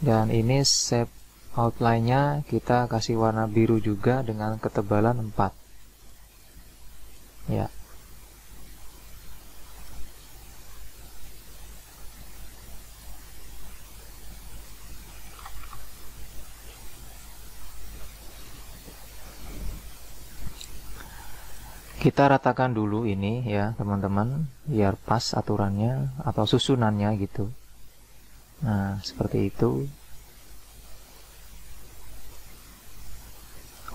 Speaker 1: Dan ini shape outline-nya kita kasih warna biru juga dengan ketebalan 4. Ya. Kita ratakan dulu ini ya teman-teman, biar pas aturannya atau susunannya gitu. Nah seperti itu.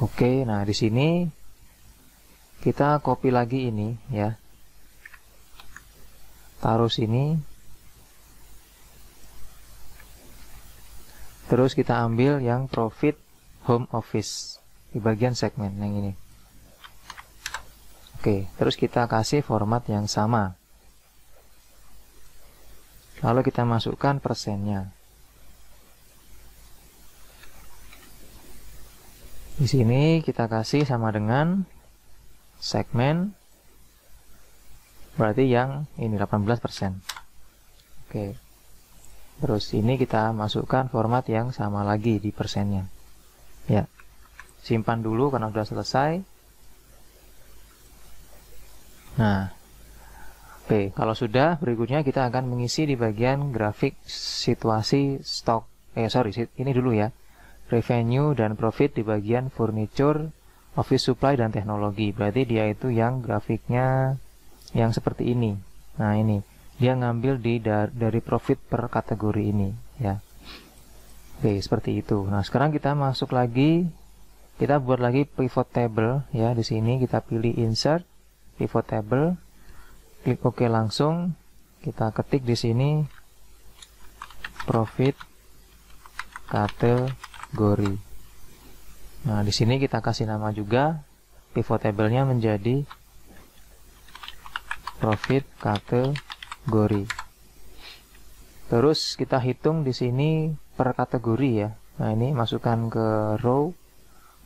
Speaker 1: Oke, nah di sini kita copy lagi ini ya, taruh sini. Terus kita ambil yang profit home office di bagian segmen yang ini. Oke, terus kita kasih format yang sama. Lalu kita masukkan persennya. Di sini kita kasih sama dengan segmen. Berarti yang ini 18%. Oke. Terus ini kita masukkan format yang sama lagi di persennya. Ya. Simpan dulu karena sudah selesai. Nah, oke, kalau sudah, berikutnya kita akan mengisi di bagian grafik situasi stok. Ini dulu ya. Revenue dan profit di bagian furniture, office supply dan teknologi. Berarti dia itu yang grafiknya yang seperti ini. Nah, ini dia ngambil dari profit per kategori ini ya. Oke, seperti itu. Nah, sekarang kita masuk lagi, kita buat lagi pivot table ya. Di sini kita pilih insert pivot table, klik OK langsung. Kita ketik di sini profit kategori. Nah, di sini kita kasih nama juga, pivot table-nya menjadi profit kategori. Terus kita hitung di sini per kategori ya. Nah, ini masukkan ke row.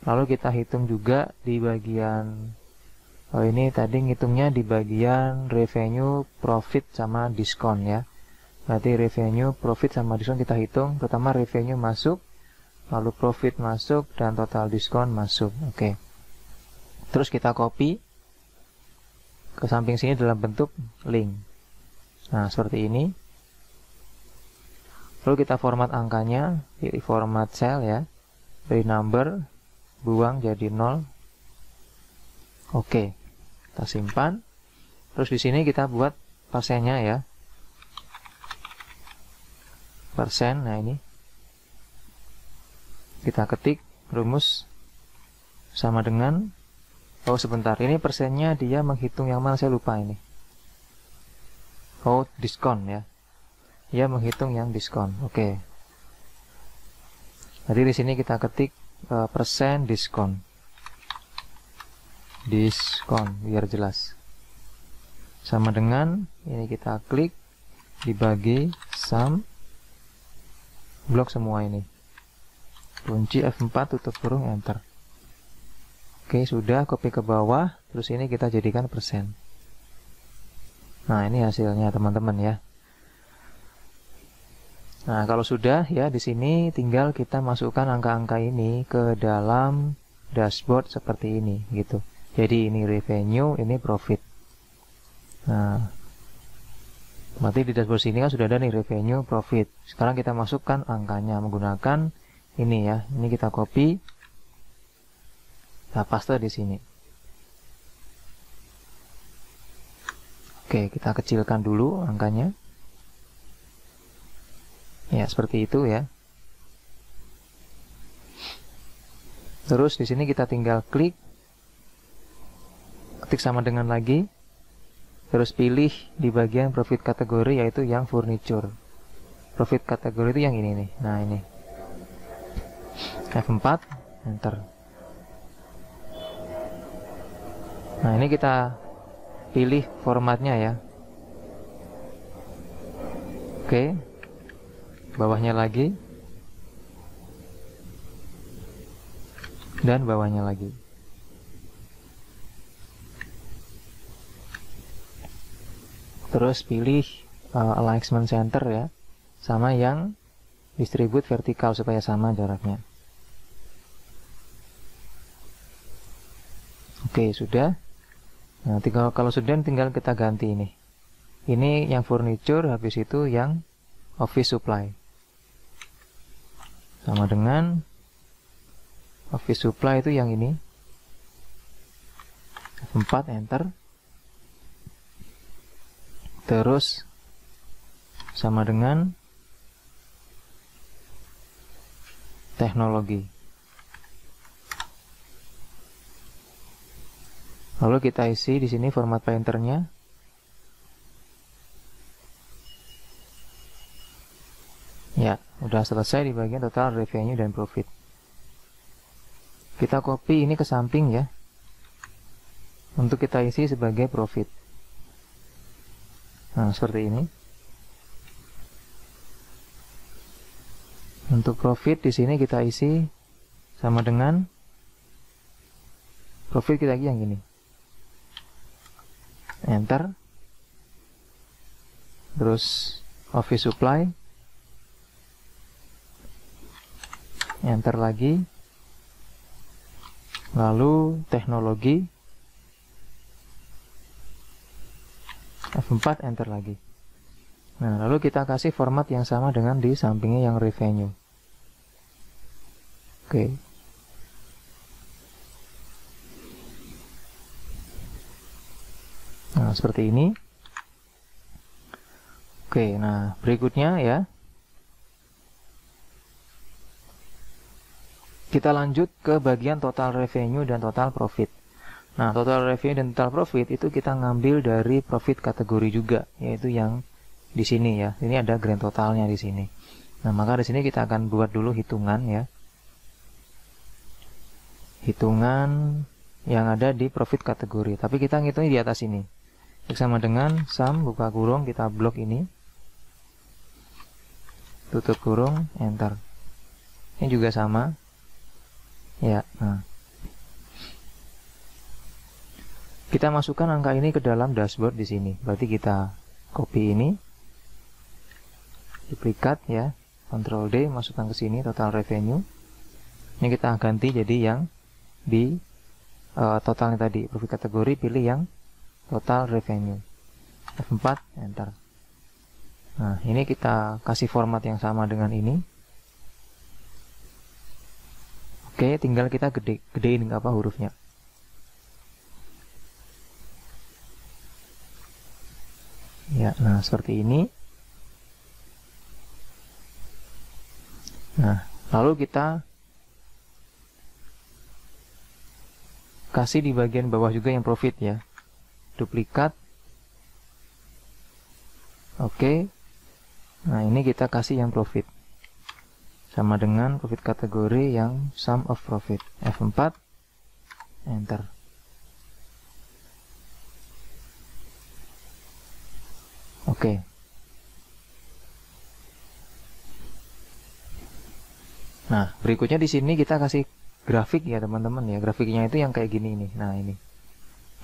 Speaker 1: Lalu kita hitung juga di bagian ini tadi ngitungnya di bagian revenue, profit, sama diskon ya. Berarti revenue, profit, sama diskon kita hitung. Pertama revenue masuk, lalu profit masuk, dan total diskon masuk. Oke. Terus kita copy ke samping sini dalam bentuk link. Nah, seperti ini. Lalu kita format angkanya, pilih format cell ya. Dari number, buang jadi 0. Oke. Kita simpan. Terus di sini kita buat persennya ya. Persen, nah ini. Kita ketik rumus sama dengan, oh sebentar, ini persennya dia menghitung yang mana, saya lupa ini. Oh, diskon ya. Dia menghitung yang diskon. Oke. Jadi di sini kita ketik persen diskon. Diskon biar jelas. Sama dengan ini, kita klik dibagi sum, blok semua ini. Kunci F4, tutup kurung, enter. Oke, sudah, copy ke bawah. Terus ini kita jadikan persen. Nah, ini hasilnya teman-teman ya. Nah, kalau sudah ya, di sini tinggal kita masukkan angka-angka ini ke dalam dashboard seperti ini gitu. Jadi ini revenue, ini profit. Nah, berarti di dashboard sini kan sudah ada nih revenue, profit. Sekarang kita masukkan angkanya menggunakan ini ya. Ini kita copy, kita paste di sini. Oke, kita kecilkan dulu angkanya. Ya, seperti itu ya. Terus di sini kita tinggal klik, ketik sama dengan lagi. Terus pilih di bagian profit kategori, yaitu yang furniture. Profit kategori itu yang ini nih. Nah, ini. F4, enter. Nah, ini kita pilih formatnya ya. Oke. Bawahnya lagi. Dan bawahnya lagi. Terus pilih alignment center ya, sama yang distribute vertikal supaya sama jaraknya. Oke, sudah. Nah, kalau sudah tinggal kita ganti ini. Ini yang furniture, habis itu yang office supply. Sama dengan office supply itu yang ini. F4, enter. Terus sama dengan teknologi. Lalu kita isi di sini format painternya. Ya, udah selesai di bagian total revenue dan profit. Kita copy ini ke samping ya, untuk kita isi sebagai profit. Nah, seperti ini. Untuk profit di sini kita isi sama dengan profit kita lagi yang ini. Enter. Terus office supply. Enter lagi. Lalu teknologi. F4, enter lagi. Nah, lalu kita kasih format yang sama dengan di sampingnya yang revenue. Oke. Nah, seperti ini. Oke, nah berikutnya ya. Kita lanjut ke bagian total revenue dan total profit. Nah, total revenue dan total profit itu kita ngambil dari profit kategori juga, yaitu yang di sini ya. Ini ada grand totalnya di sini. Nah, maka di sini kita akan buat dulu hitungan ya. Hitungan yang ada di profit kategori. Tapi kita ngitungnya di atas ini. Sama dengan sum buka kurung, kita blok ini. Tutup kurung, enter. Ini juga sama. Ya, nah. Kita masukkan angka ini ke dalam dashboard di sini. Berarti kita copy ini, duplikat ya, Ctrl D, masukkan ke sini total revenue. Ini kita ganti jadi yang di totalnya tadi, profit kategori, pilih yang total revenue. F4, enter. Nah, ini kita kasih format yang sama dengan ini. Oke, tinggal kita gedein apa hurufnya. Ya, nah seperti ini. Nah, lalu kita kasih di bagian bawah juga yang profit ya. Duplikat. Oke. Nah, ini kita kasih yang profit. Sama dengan profit kategori yang sum of profit. F4, enter. Oke. Nah, berikutnya di sini kita kasih grafik ya teman-teman ya. Grafiknya itu yang kayak gini nih. Nah, ini.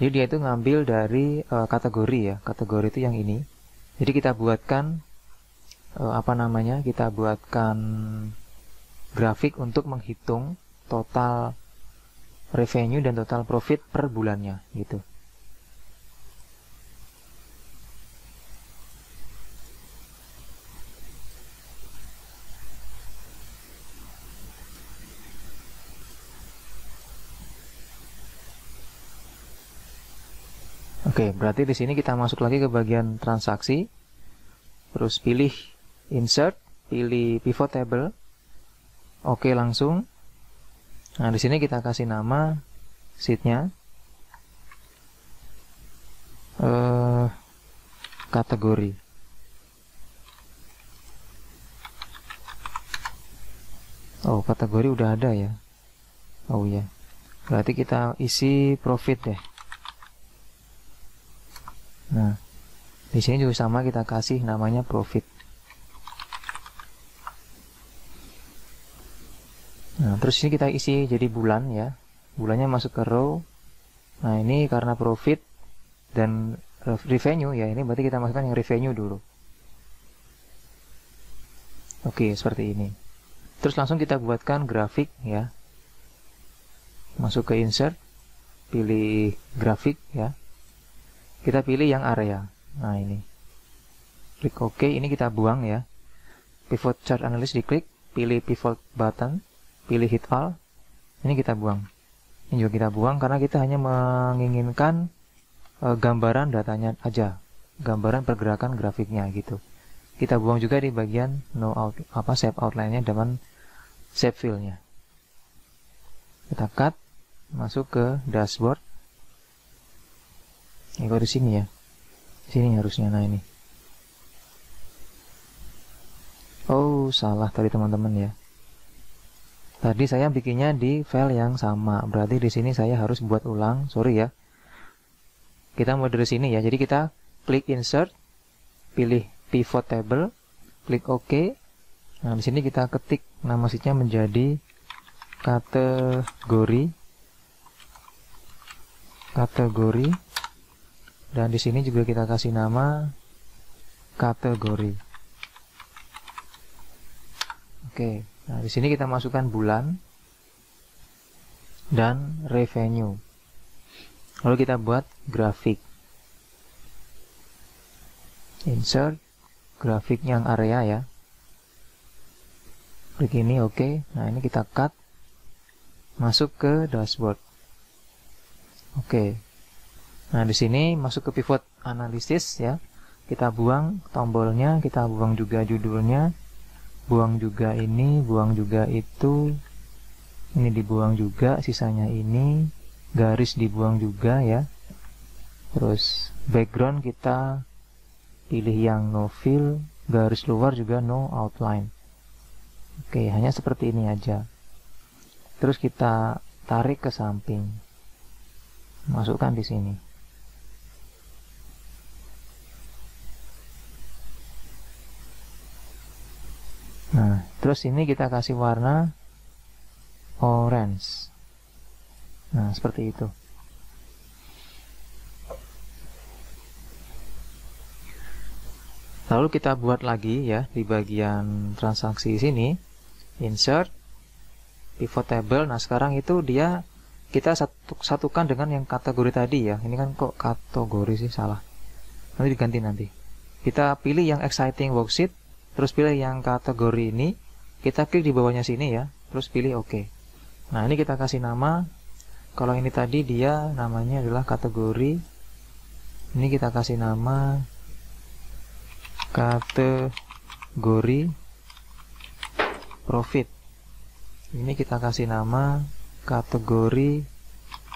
Speaker 1: Jadi dia itu ngambil dari kategori ya. Kategori itu yang ini. Jadi kita buatkan kita buatkan grafik untuk menghitung total revenue dan total profit per bulannya gitu. Oke, berarti di sini kita masuk lagi ke bagian transaksi. Terus pilih insert, pilih pivot table. Oke, langsung. Nah, di sini kita kasih nama sheet-nya. Kategori. Oh, kategori udah ada ya. Oh ya. Berarti kita isi profit deh. Nah, di sini juga sama, kita kasih namanya profit. Nah, terus ini kita isi jadi bulan ya. Bulannya masuk ke row. Nah, ini karena profit dan revenue ya, ini berarti kita masukkan yang revenue dulu. Oke, seperti ini. Terus langsung kita buatkan grafik ya. Masuk ke insert, pilih grafik ya. Kita pilih yang area. Nah, ini. Klik OK, ini kita buang ya. Pivot chart analysis diklik, pilih pivot button, pilih hit all. Ini kita buang. Ini juga kita buang karena kita hanya menginginkan gambaran datanya aja. Gambaran pergerakan grafiknya gitu. Kita buang juga di bagian save outline-nya dengan save fill-nya. Kita cut, masuk ke dashboard. Ini kok di sini ya. Di sini harusnya, nah ini. Oh, salah tadi teman-teman ya. Tadi saya bikinnya di file yang sama. Berarti di sini saya harus buat ulang. Sorry ya. Kita mau dari sini ya. Jadi kita klik insert, pilih pivot table, klik OK. Nah, di sini kita ketik nama sheet-nya menjadi kategori. Dan di sini juga kita kasih nama kategori. Oke, nah di sini kita masukkan bulan dan revenue. Lalu kita buat grafik. Insert grafik yang area ya. Klik ini oke. Nah, ini kita cut. Masuk ke dashboard. Oke. Nah, di sini masuk ke pivot analysis ya. Kita buang tombolnya, kita buang juga judulnya, buang juga ini, buang juga itu. Ini dibuang juga, sisanya ini, garis dibuang juga ya. Terus background kita pilih yang no fill, garis luar juga no outline. Oke, hanya seperti ini aja. Terus kita tarik ke samping. Masukkan di sini. Nah, terus ini kita kasih warna orange. Nah, seperti itu. Lalu kita buat lagi ya di bagian transaksi sini. Insert, pivot table. Nah, sekarang itu dia kita satukan dengan yang kategori tadi ya. Ini kan kok kategori sih, salah. Nanti diganti nanti. Kita pilih yang exciting worksheet. Terus pilih yang kategori ini, kita klik di bawahnya sini ya, terus pilih OK. Nah, ini kita kasih nama. Kalau ini tadi dia namanya adalah kategori. Ini kita kasih nama kategori profit. Ini kita kasih nama kategori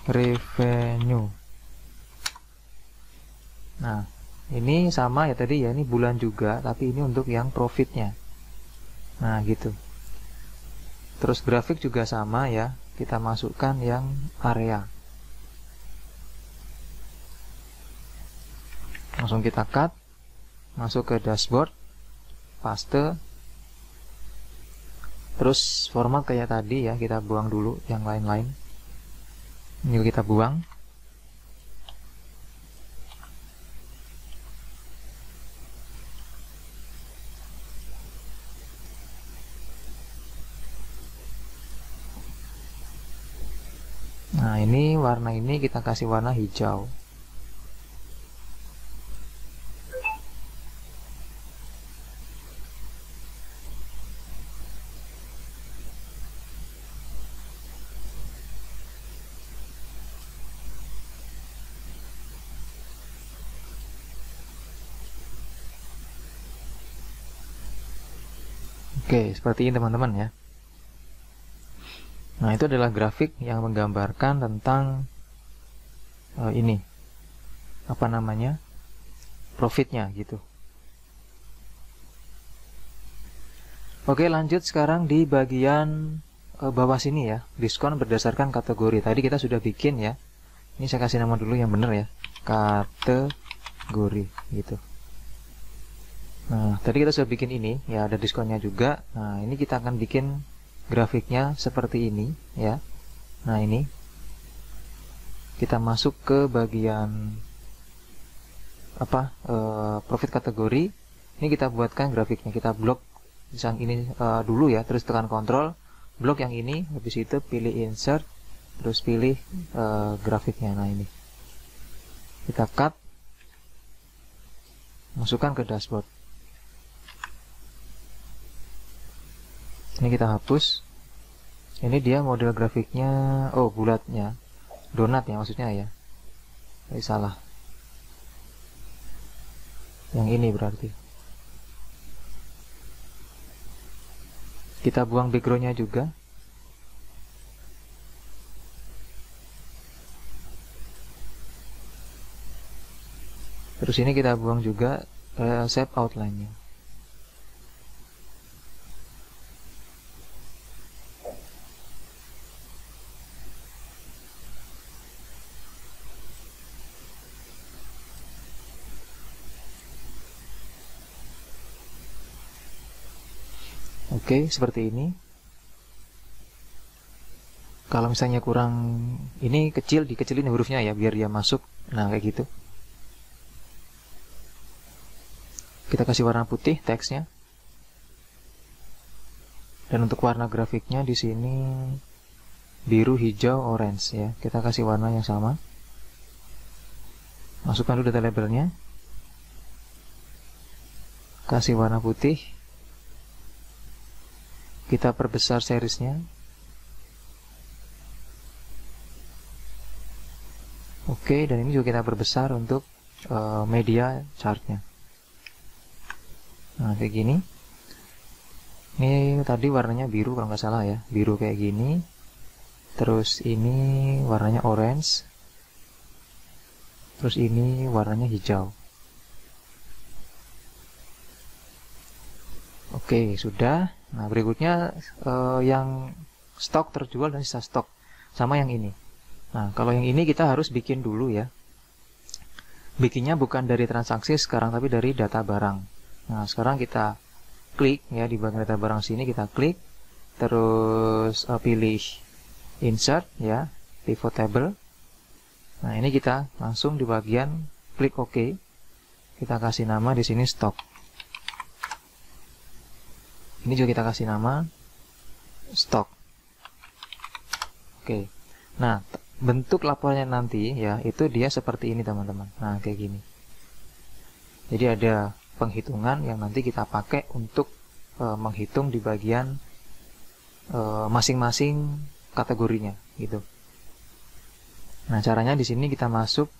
Speaker 1: revenue. Nah, ini sama ya tadi ya, ini bulan juga, tapi ini untuk yang profitnya. Nah, gitu. Terus grafik juga sama ya, kita masukkan yang area. Langsung kita cut, masuk ke dashboard, paste. Terus format kayak tadi ya, kita buang dulu yang lain-lain. Ini kita buang. Nah, ini warna ini kita kasih warna hijau. Oke, seperti ini teman-teman ya. Nah, itu adalah grafik yang menggambarkan tentang ini apa namanya, profitnya gitu. Oke, lanjut sekarang di bagian bawah sini ya, diskon berdasarkan kategori. Tadi kita sudah bikin ya. Ini saya kasih nama dulu yang benar ya, kategori gitu. Nah, tadi kita sudah bikin ini ya, ada diskonnya juga. Nah, ini kita akan bikin grafiknya seperti ini ya. Nah, ini kita masuk ke bagian apa, profit kategori. Ini kita buatkan grafiknya, kita blok yang ini dulu ya, terus tekan kontrol, blok yang ini, habis itu pilih insert, terus pilih grafiknya. Nah, ini kita cut, masukkan ke dashboard. Ini kita hapus. Ini dia model grafiknya, oh bulatnya, donat ya maksudnya ya. Tadi salah. Yang ini berarti. Kita buang backgroundnya juga. Terus ini kita buang juga shape outline-nya. Oke, seperti ini. Kalau misalnya kurang, ini kecil, dikecilin hurufnya ya, biar dia masuk. Nah, kayak gitu. Kita kasih warna putih teksnya. Dan untuk warna grafiknya di sini biru, hijau, orange ya. Kita kasih warna yang sama. Masukkan dulu data labelnya. Kasih warna putih. Kita perbesar seriesnya. Oke, dan ini juga kita perbesar untuk media chartnya. Nah, kayak gini. Ini tadi warnanya biru kalau nggak salah ya, biru kayak gini. Terus ini warnanya orange. Terus ini warnanya hijau. Oke, sudah. Nah, berikutnya yang stok terjual dan sisa stok. Sama yang ini. Nah, kalau yang ini kita harus bikin dulu ya. Bikinnya bukan dari transaksi sekarang, tapi dari data barang. Nah, sekarang kita klik ya, di bagian data barang sini kita klik. Terus pilih insert ya, pivot table. Nah, ini kita langsung di bagian klik OK. Kita kasih nama di sini stok. Ini juga kita kasih nama stok. Oke. Nah, bentuk laporannya nanti ya, itu dia seperti ini teman-teman. Nah, kayak gini. Jadi ada penghitungan yang nanti kita pakai untuk menghitung di bagian masing-masing kategorinya gitu. Nah, caranya di sini kita masuk.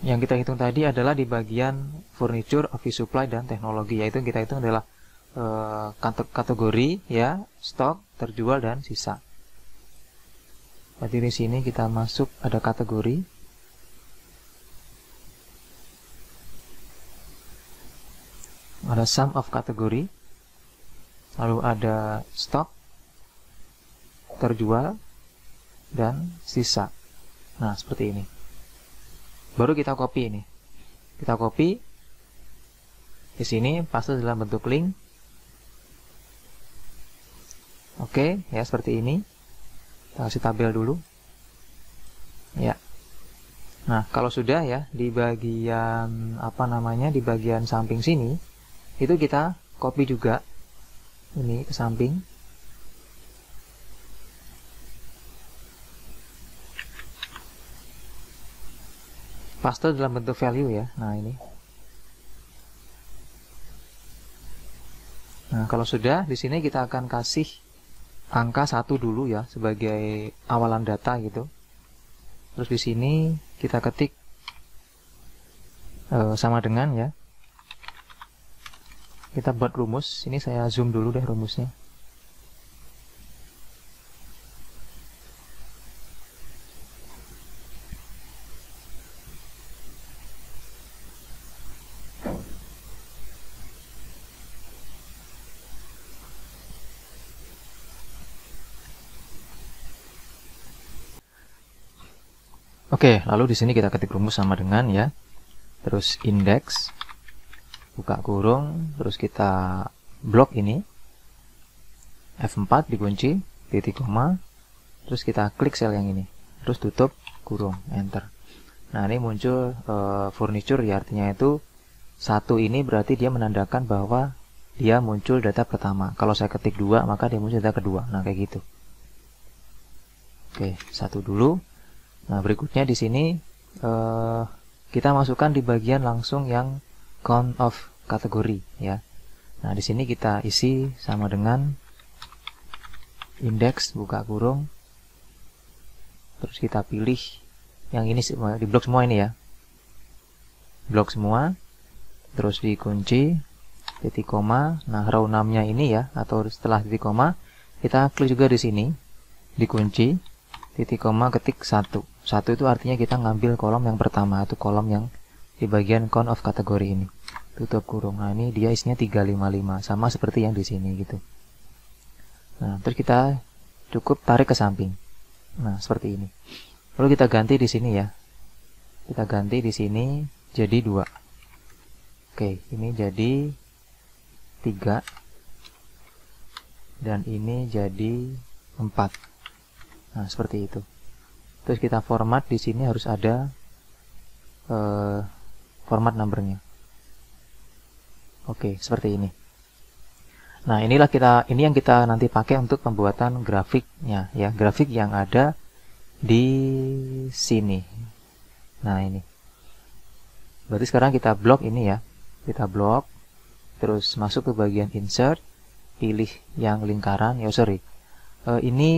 Speaker 1: Yang kita hitung tadi adalah di bagian furniture, office supply, dan teknologi. Yaitu kita hitung adalah kategori ya, stok, terjual, dan sisa. Berarti di sini kita masuk ada kategori. Ada sum of kategori. Lalu ada stok, terjual, dan sisa. Nah, seperti ini. Baru kita copy ini. Kita copy di sini, paste dalam bentuk link. Oke, ya seperti ini. Kita kasih tabel dulu. Ya. Nah, kalau sudah ya di bagian apa namanya, di bagian samping sini, itu kita copy juga ini ke samping. paste dalam bentuk value ya. Nah ini. Nah kalau sudah, di sini kita akan kasih angka 1 dulu ya sebagai awalan data gitu. Terus di sini kita ketik sama dengan ya. Kita buat rumus. Ini saya zoom dulu deh rumusnya. Oke, lalu di sini kita ketik rumus sama dengan ya. Terus indeks buka kurung, terus kita blok ini F4 dikunci, titik koma, terus kita klik sel yang ini, terus tutup kurung, enter. Nah ini muncul furniture ya, artinya itu 1 ini berarti dia menandakan bahwa dia muncul data pertama. Kalau saya ketik 2 maka dia muncul data kedua. Nah kayak gitu. Oke, 1 dulu. Nah berikutnya di sini kita masukkan di bagian langsung yang count of kategori ya. Nah di sini kita isi sama dengan indeks buka kurung, terus kita pilih yang ini di blok semua ini ya, blok semua, terus dikunci titik koma. Nah row 6-nya ini ya, atau setelah titik koma kita klik juga di sini, dikunci titik koma, ketik 1. 1 itu artinya kita ngambil kolom yang pertama, itu kolom yang di bagian count of kategori ini, tutup kurung. Nah ini dia isinya 355, sama seperti yang di sini gitu. Nah terus kita cukup tarik ke samping. Nah seperti ini. Lalu kita ganti di sini ya, kita ganti di sini jadi 2. Oke, ini jadi 3 dan ini jadi 4. Nah seperti itu. Terus kita format di sini harus ada format numbernya. Oke, seperti ini. Nah ini yang kita nanti pakai untuk pembuatan grafiknya ya, grafik yang ada di sini. Nah ini. Berarti sekarang kita blok ini ya, kita blok, terus masuk ke bagian insert, pilih yang lingkaran. Ini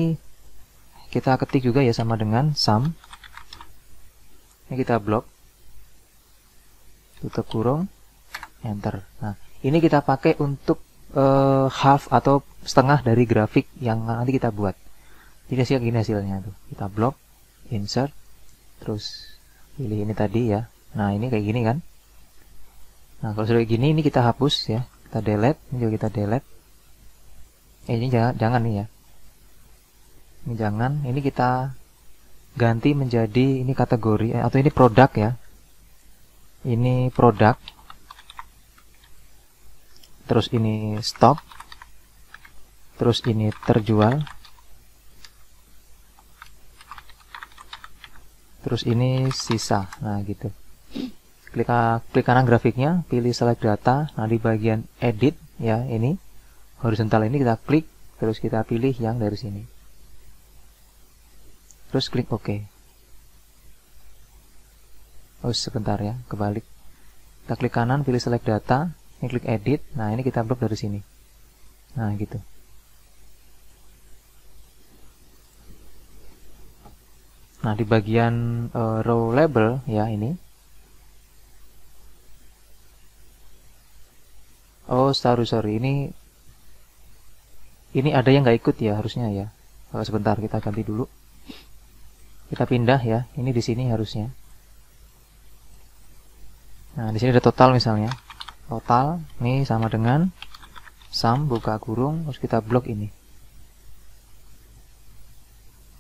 Speaker 1: kita ketik juga ya sama dengan sum. Ini kita blok, tutup kurung, enter. Nah ini kita pakai untuk half atau setengah dari grafik yang nanti kita buat. Jadi hasil gini hasilnya tuh. Kita blok, insert, terus pilih ini tadi ya. Nah ini kayak gini kan. Nah kalau sudah gini ini kita hapus ya. Kita delete, ini juga kita delete. Ini jangan nih ya. Ini jangan, ini kita ganti menjadi ini kategori atau ini produk ya. Ini produk. Terus ini stock. Terus ini terjual. Terus ini sisa. Nah gitu. Klik kanan grafiknya, pilih select data. Nah di bagian edit ya, ini horizontal ini kita klik, terus kita pilih yang dari sini. Terus klik OK. Oh sebentar ya, kebalik. Kita klik kanan, pilih select data, ini klik edit. Nah ini kita blok dari sini. Nah gitu. Nah di bagian row label ya ini. Oh sorry, ini ada yang nggak ikut ya harusnya ya. Sebentar kita ganti dulu. Kita pindah ya, ini di sini harusnya. Nah di sini ada total misalnya. Total ini sama dengan sum buka kurung, terus kita blok ini.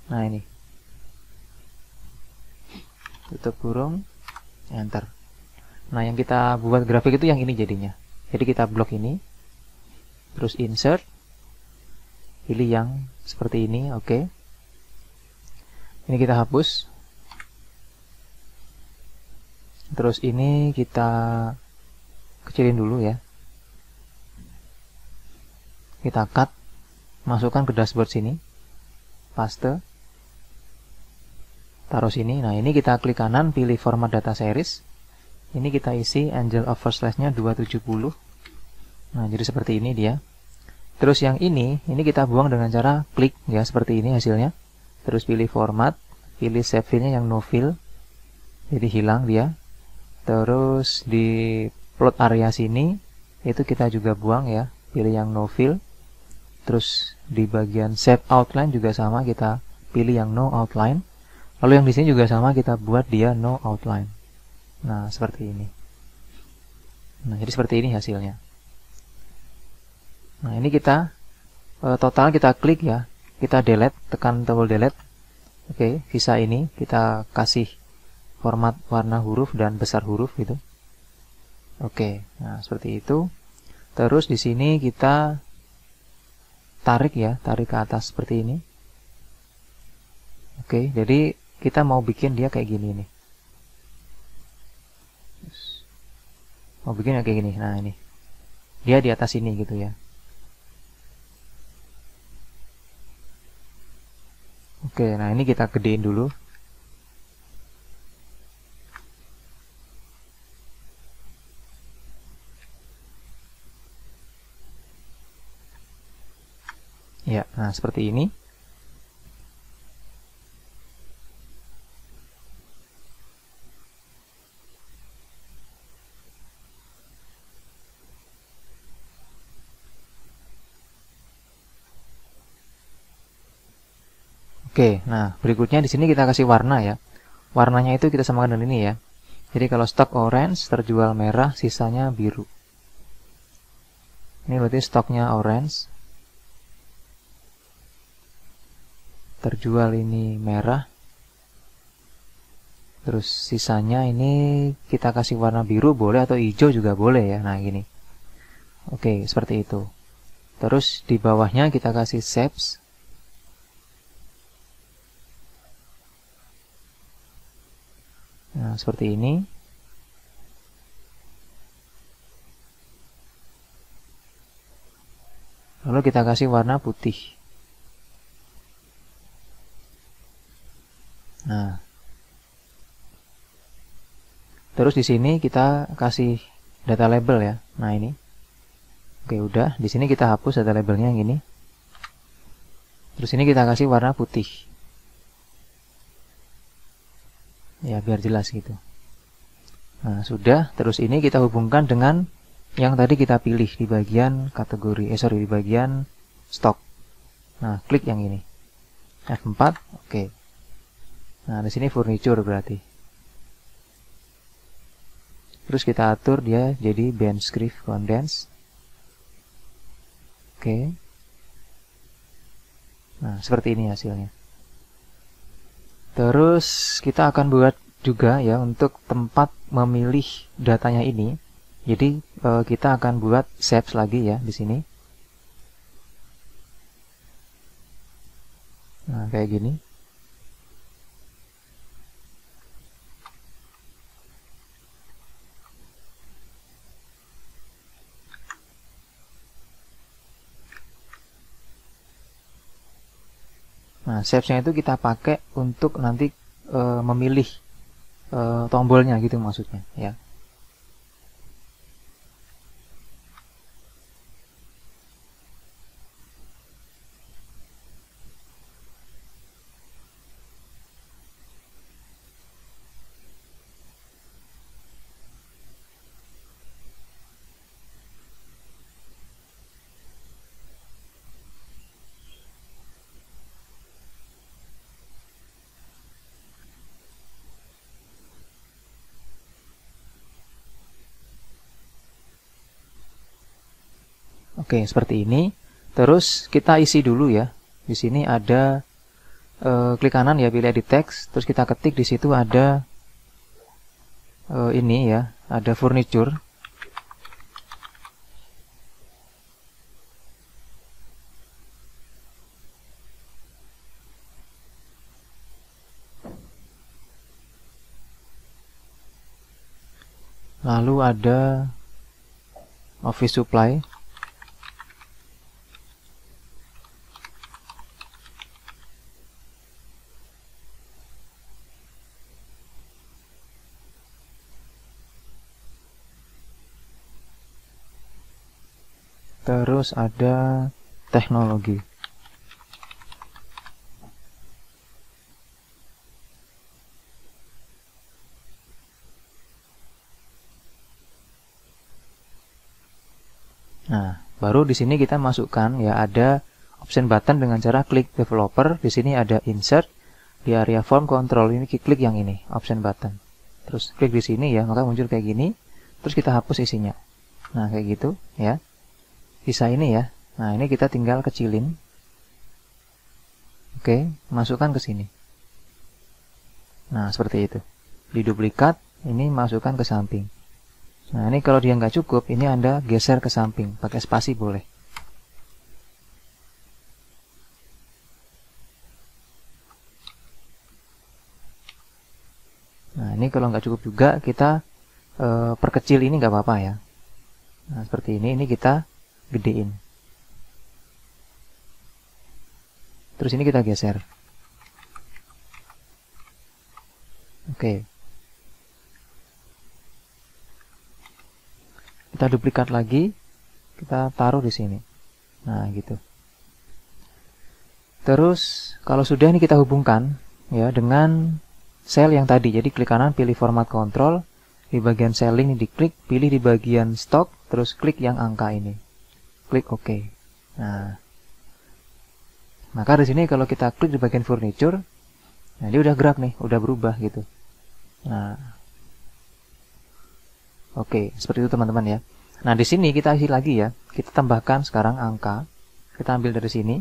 Speaker 1: Nah ini. Tutup kurung, enter. Nah yang kita buat grafik itu yang ini jadinya. Jadi kita blok ini, terus insert, pilih yang seperti ini, oke. Ini kita hapus. Terus ini kita kecilin dulu ya. Kita cut, masukkan ke dashboard sini, paste. taruh sini. Nah, ini kita klik kanan, pilih format data series. Ini kita isi angel overslash-nya 270. Nah, jadi seperti ini dia. Terus yang ini kita buang dengan cara klik ya, seperti ini hasilnya. Terus pilih format, pilih save fill-nya yang no fill. Jadi hilang dia. Terus di plot area sini itu kita juga buang ya, pilih yang no fill. Terus di bagian save outline juga sama, kita pilih yang no outline. Lalu yang di sini juga sama, kita buat dia no outline. Nah, seperti ini. Nah, jadi seperti ini hasilnya. Nah, ini kita total kita klik ya, kita delete, tekan tombol delete. Oke, sisa ini kita kasih format warna huruf dan besar huruf gitu. Oke, nah seperti itu. Terus di sini kita tarik ya, tarik ke atas seperti ini. Oke, jadi kita mau bikin dia kayak gini nih. Mau bikin kayak gini. Nah, ini. Dia di atas ini gitu ya. Oke, nah ini kita gedein dulu. Ya, nah seperti ini. Oke, nah berikutnya di sini kita kasih warna ya. Warnanya itu kita samakan dengan ini ya. Jadi kalau stok orange, terjual merah, sisanya biru. Ini berarti stoknya orange. Terjual ini merah. Terus sisanya ini kita kasih warna biru boleh atau hijau juga boleh ya. Nah gini. Oke, seperti itu. Terus di bawahnya kita kasih shapes. Nah, seperti ini. Lalu kita kasih warna putih. Nah. Terus di sini kita kasih data label ya. Nah, ini. Oke, udah. Di sini kita hapus data labelnya yang ini. Terus ini kita kasih warna putih. Ya, biar jelas gitu. Nah, sudah. Terus ini kita hubungkan dengan yang tadi kita pilih di bagian kategori, di bagian stok. Nah, klik yang ini. F4, oke. Nah, di sini furniture berarti. Terus kita atur dia jadi band script condense. Oke. Nah, seperti ini hasilnya. Terus kita akan buat juga ya untuk tempat memilih datanya ini. Jadi kita akan buat shapes lagi ya di sini. Nah, kayak gini. Nah, shapes-nya itu kita pakai untuk nanti memilih tombolnya gitu maksudnya ya. Oke, seperti ini. Terus kita isi dulu ya. Di sini ada klik kanan ya, pilih edit text. Terus kita ketik di situ ada ini ya, ada furniture. Lalu ada office supply. terus ada teknologi. Nah, baru di sini kita masukkan ya, ada option button dengan cara klik developer. Di sini ada insert di area form control, ini klik yang ini option button. Terus klik di sini ya, maka muncul kayak gini. Terus kita hapus isinya. Nah, kayak gitu ya. Sisa ini ya. Nah, ini kita tinggal kecilin. Oke, masukkan ke sini. Nah, seperti itu. Diduplikat, ini masukkan ke samping. Nah, ini kalau dia nggak cukup, ini Anda geser ke samping, pakai spasi boleh. Nah, ini kalau nggak cukup juga, kita perkecil ini nggak apa-apa ya. Nah, seperti ini kita gedein. Terus ini kita geser. Oke. Kita duplikat lagi, kita taruh di sini. Nah, gitu. Terus kalau sudah ini kita hubungkan ya dengan sel yang tadi. Jadi klik kanan, pilih format control, di bagian selling ini diklik, pilih di bagian stock, terus klik yang angka ini. Klik OK. Nah, maka di sini kalau kita klik di bagian furniture, nah dia udah gerak nih, udah berubah gitu. Nah, oke, seperti itu teman-teman ya. Nah, di sini kita isi lagi ya. Kita tambahkan sekarang angka. Kita ambil dari sini.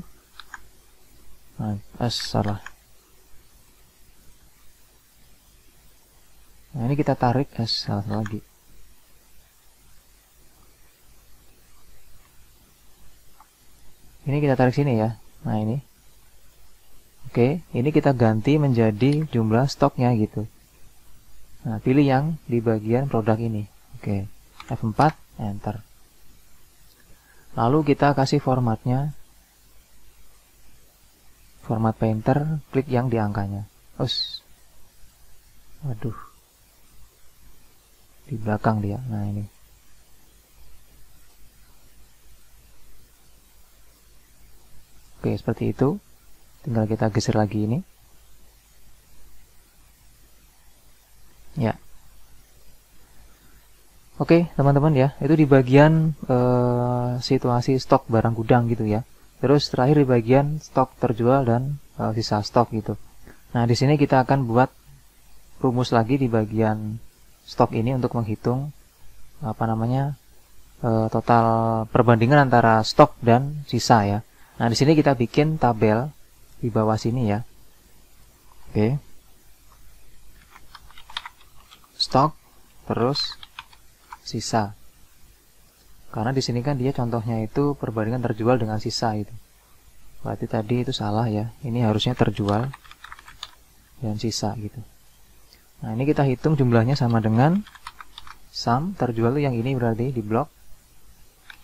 Speaker 1: Nah, salah. Nah, ini kita tarik salah lagi. Ini kita tarik sini ya. Nah, ini. Oke, ini kita ganti menjadi jumlah stoknya gitu. Nah, pilih yang di bagian produk ini. Oke, F4, Enter. Lalu kita kasih formatnya. Format painter, klik yang di angkanya. Waduh. Di belakang dia. Nah, ini. Oke, seperti itu. Tinggal kita geser lagi ini. Ya. Oke, teman-teman ya, itu di bagian situasi stok barang gudang gitu ya. Terus terakhir di bagian stok terjual dan sisa stok gitu. Nah, di sini kita akan buat rumus lagi di bagian stok ini untuk menghitung total perbandingan antara stok dan sisa ya. Nah, di sini kita bikin tabel di bawah sini ya. Oke. Stok terus sisa. Karena di sini kan dia contohnya itu perbandingan terjual dengan sisa itu. Berarti tadi itu salah ya. Ini harusnya terjual dan sisa gitu. Nah, ini kita hitung jumlahnya sama dengan sum terjual itu yang ini berarti di blok.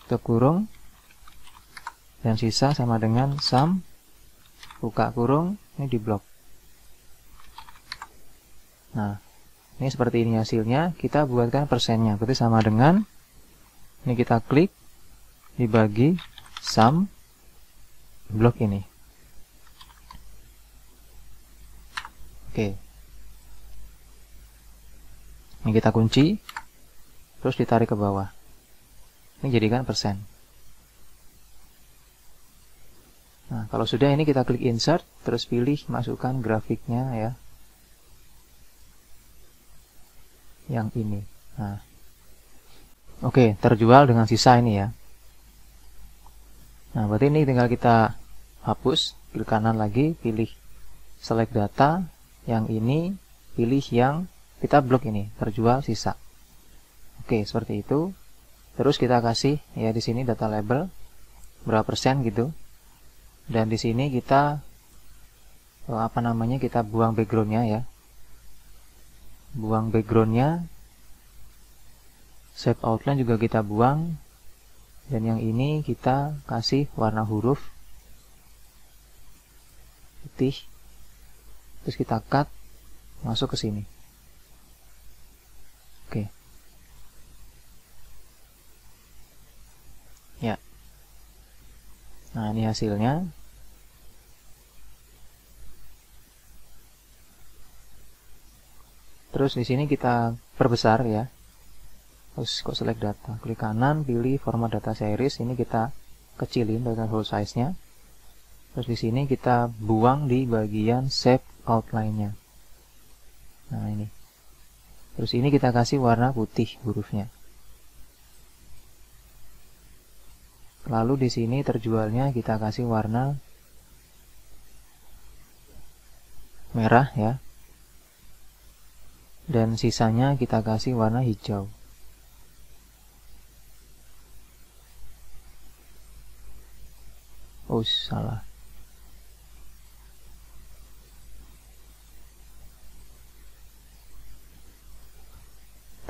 Speaker 1: Tutup kurung. Dan sisa sama dengan sum buka kurung ini di blok. Nah, ini seperti ini hasilnya, kita buatkan persennya. Berarti sama dengan, ini kita klik, dibagi, sum, blok ini. Oke. Ini kita kunci, terus ditarik ke bawah. Ini jadikan persen. Nah, kalau sudah ini kita klik insert, terus pilih masukkan grafiknya ya. Yang ini. Nah. Oke, terjual dengan sisa ini ya. Nah, berarti ini tinggal kita hapus, klik kanan lagi, pilih select data, yang ini pilih yang kita blok ini, terjual sisa. Oke, seperti itu. Terus kita kasih ya di sini data label berapa persen gitu. Dan di sini kita kita buang backgroundnya ya. Buang backgroundnya, shape outline juga kita buang, dan yang ini kita kasih warna huruf putih, terus kita cut masuk ke sini. Oke. Ya, Nah, ini hasilnya. Terus di sini kita perbesar ya. Terus kok select data, klik kanan, pilih format data series. Ini kita kecilin dengan whole size-nya. Terus di sini kita buang di bagian shape outline-nya. Nah, ini. Terus ini kita kasih warna putih hurufnya. Lalu di sini terjualnya kita kasih warna merah ya. Dan sisanya kita kasih warna hijau. Oh, salah.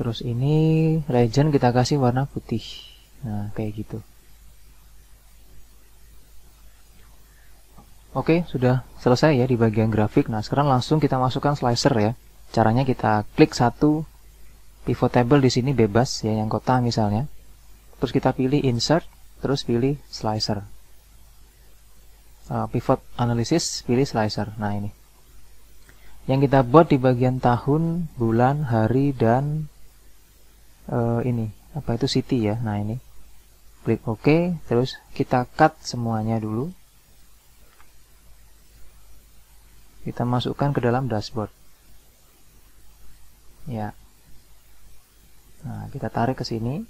Speaker 1: Terus ini legend kita kasih warna putih. Nah, kayak gitu. Oke, sudah selesai ya di bagian grafik. Nah, sekarang langsung kita masukkan slicer ya. Caranya kita klik satu pivot table di sini bebas ya, yang kota misalnya. Terus kita pilih insert, terus pilih slicer. Pivot analysis, pilih slicer. Nah, ini. Yang kita buat di bagian tahun, bulan, hari, dan ini apa itu city ya. Nah, ini. Klik OK, terus kita cut semuanya dulu. Kita masukkan ke dalam dashboard. Ya. Nah, kita tarik ke sini.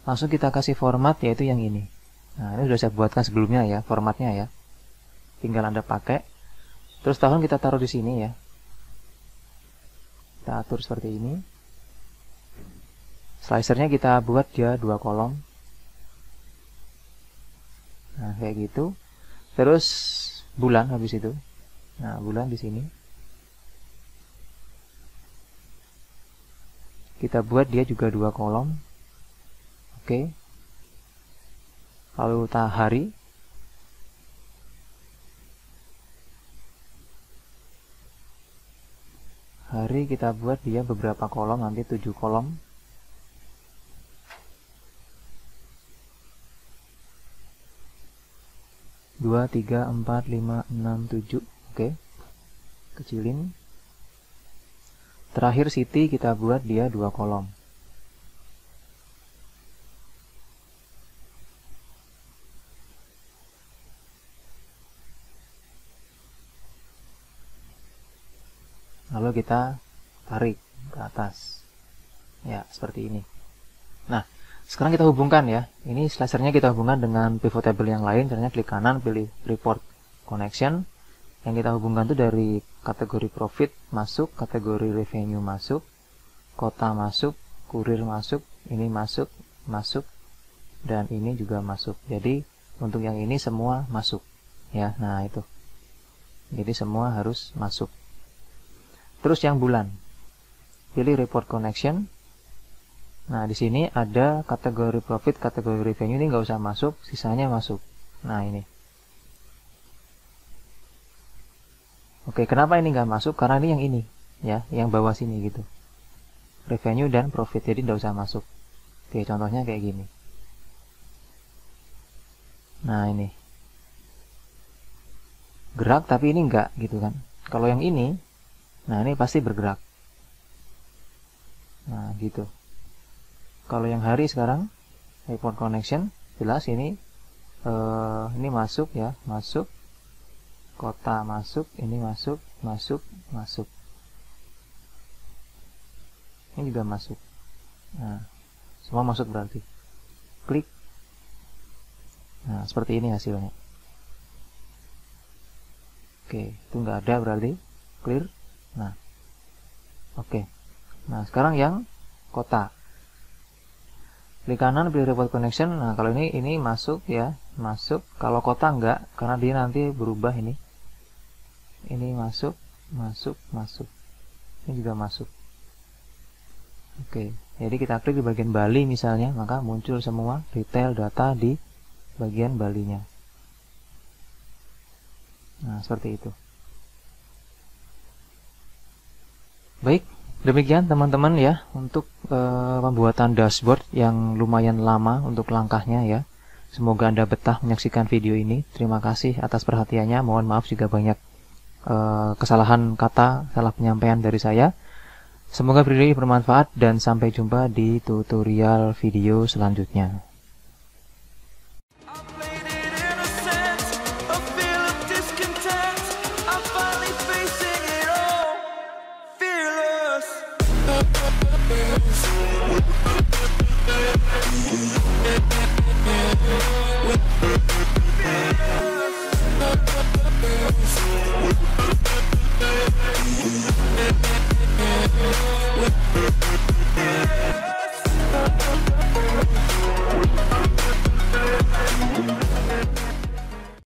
Speaker 1: Langsung kita kasih format yaitu yang ini. Nah, ini sudah saya buatkan sebelumnya ya, formatnya ya. Tinggal Anda pakai. Terus tahun kita taruh di sini ya. Kita atur seperti ini. Slicernya kita buat dia 2 kolom. Nah, kayak gitu. Terus bulan habis itu. Nah, bulan di sini. Kita buat dia juga 2 kolom. Oke. Lalu hari. Hari kita buat dia beberapa kolom, nanti 7 kolom. Dua, 3, 4, 5, 6, 7. Oke. Kecilin. Terakhir city kita buat dia 2 kolom. Lalu kita tarik ke atas. Ya, seperti ini. Nah, sekarang kita hubungkan ya. Ini slicernya kita hubungkan dengan pivot table yang lain. Caranya klik kanan, pilih report connection. Yang kita hubungkan itu dari kategori profit masuk, kategori revenue masuk, kota masuk, kurir masuk, ini masuk, dan ini juga masuk. Jadi untuk yang ini semua masuk ya. Nah, itu. Jadi semua harus masuk. Terus yang bulan. Pilih report connection. Nah, di sini ada kategori profit, kategori revenue, ini nggak usah masuk, sisanya masuk. Nah, ini. Oke, kenapa ini nggak masuk? Karena ini yang ini, ya, yang bawah sini gitu. Revenue dan profit, jadi nggak usah masuk. Oke, contohnya kayak gini. Nah, ini. Gerak, tapi ini nggak, gitu kan. Kalau yang ini, nah ini pasti bergerak. Nah, gitu. Kalau yang hari sekarang, report connection, jelas ini masuk ya, masuk. Kota masuk, ini masuk. Ini juga masuk. Nah, semua masuk berarti. Klik. Nah, seperti ini hasilnya. Oke, itu nggak ada berarti. Clear. Nah, oke. Nah, sekarang yang kota. Klik kanan, pilih report connection. Nah, kalau ini masuk ya, masuk. Kalau kota enggak, karena dia nanti berubah ini. Ini masuk. Ini juga masuk. Oke, jadi kita klik di bagian Bali misalnya, maka muncul semua detail data di bagian Balinya. Nah, seperti itu. Baik, demikian teman-teman ya untuk pembuatan dashboard yang lumayan lama untuk langkahnya ya. Semoga Anda betah menyaksikan video ini. Terima kasih atas perhatiannya. Mohon maaf jika banyak kesalahan kata, salah penyampaian dari saya. Semoga video ini bermanfaat dan sampai jumpa di tutorial video selanjutnya.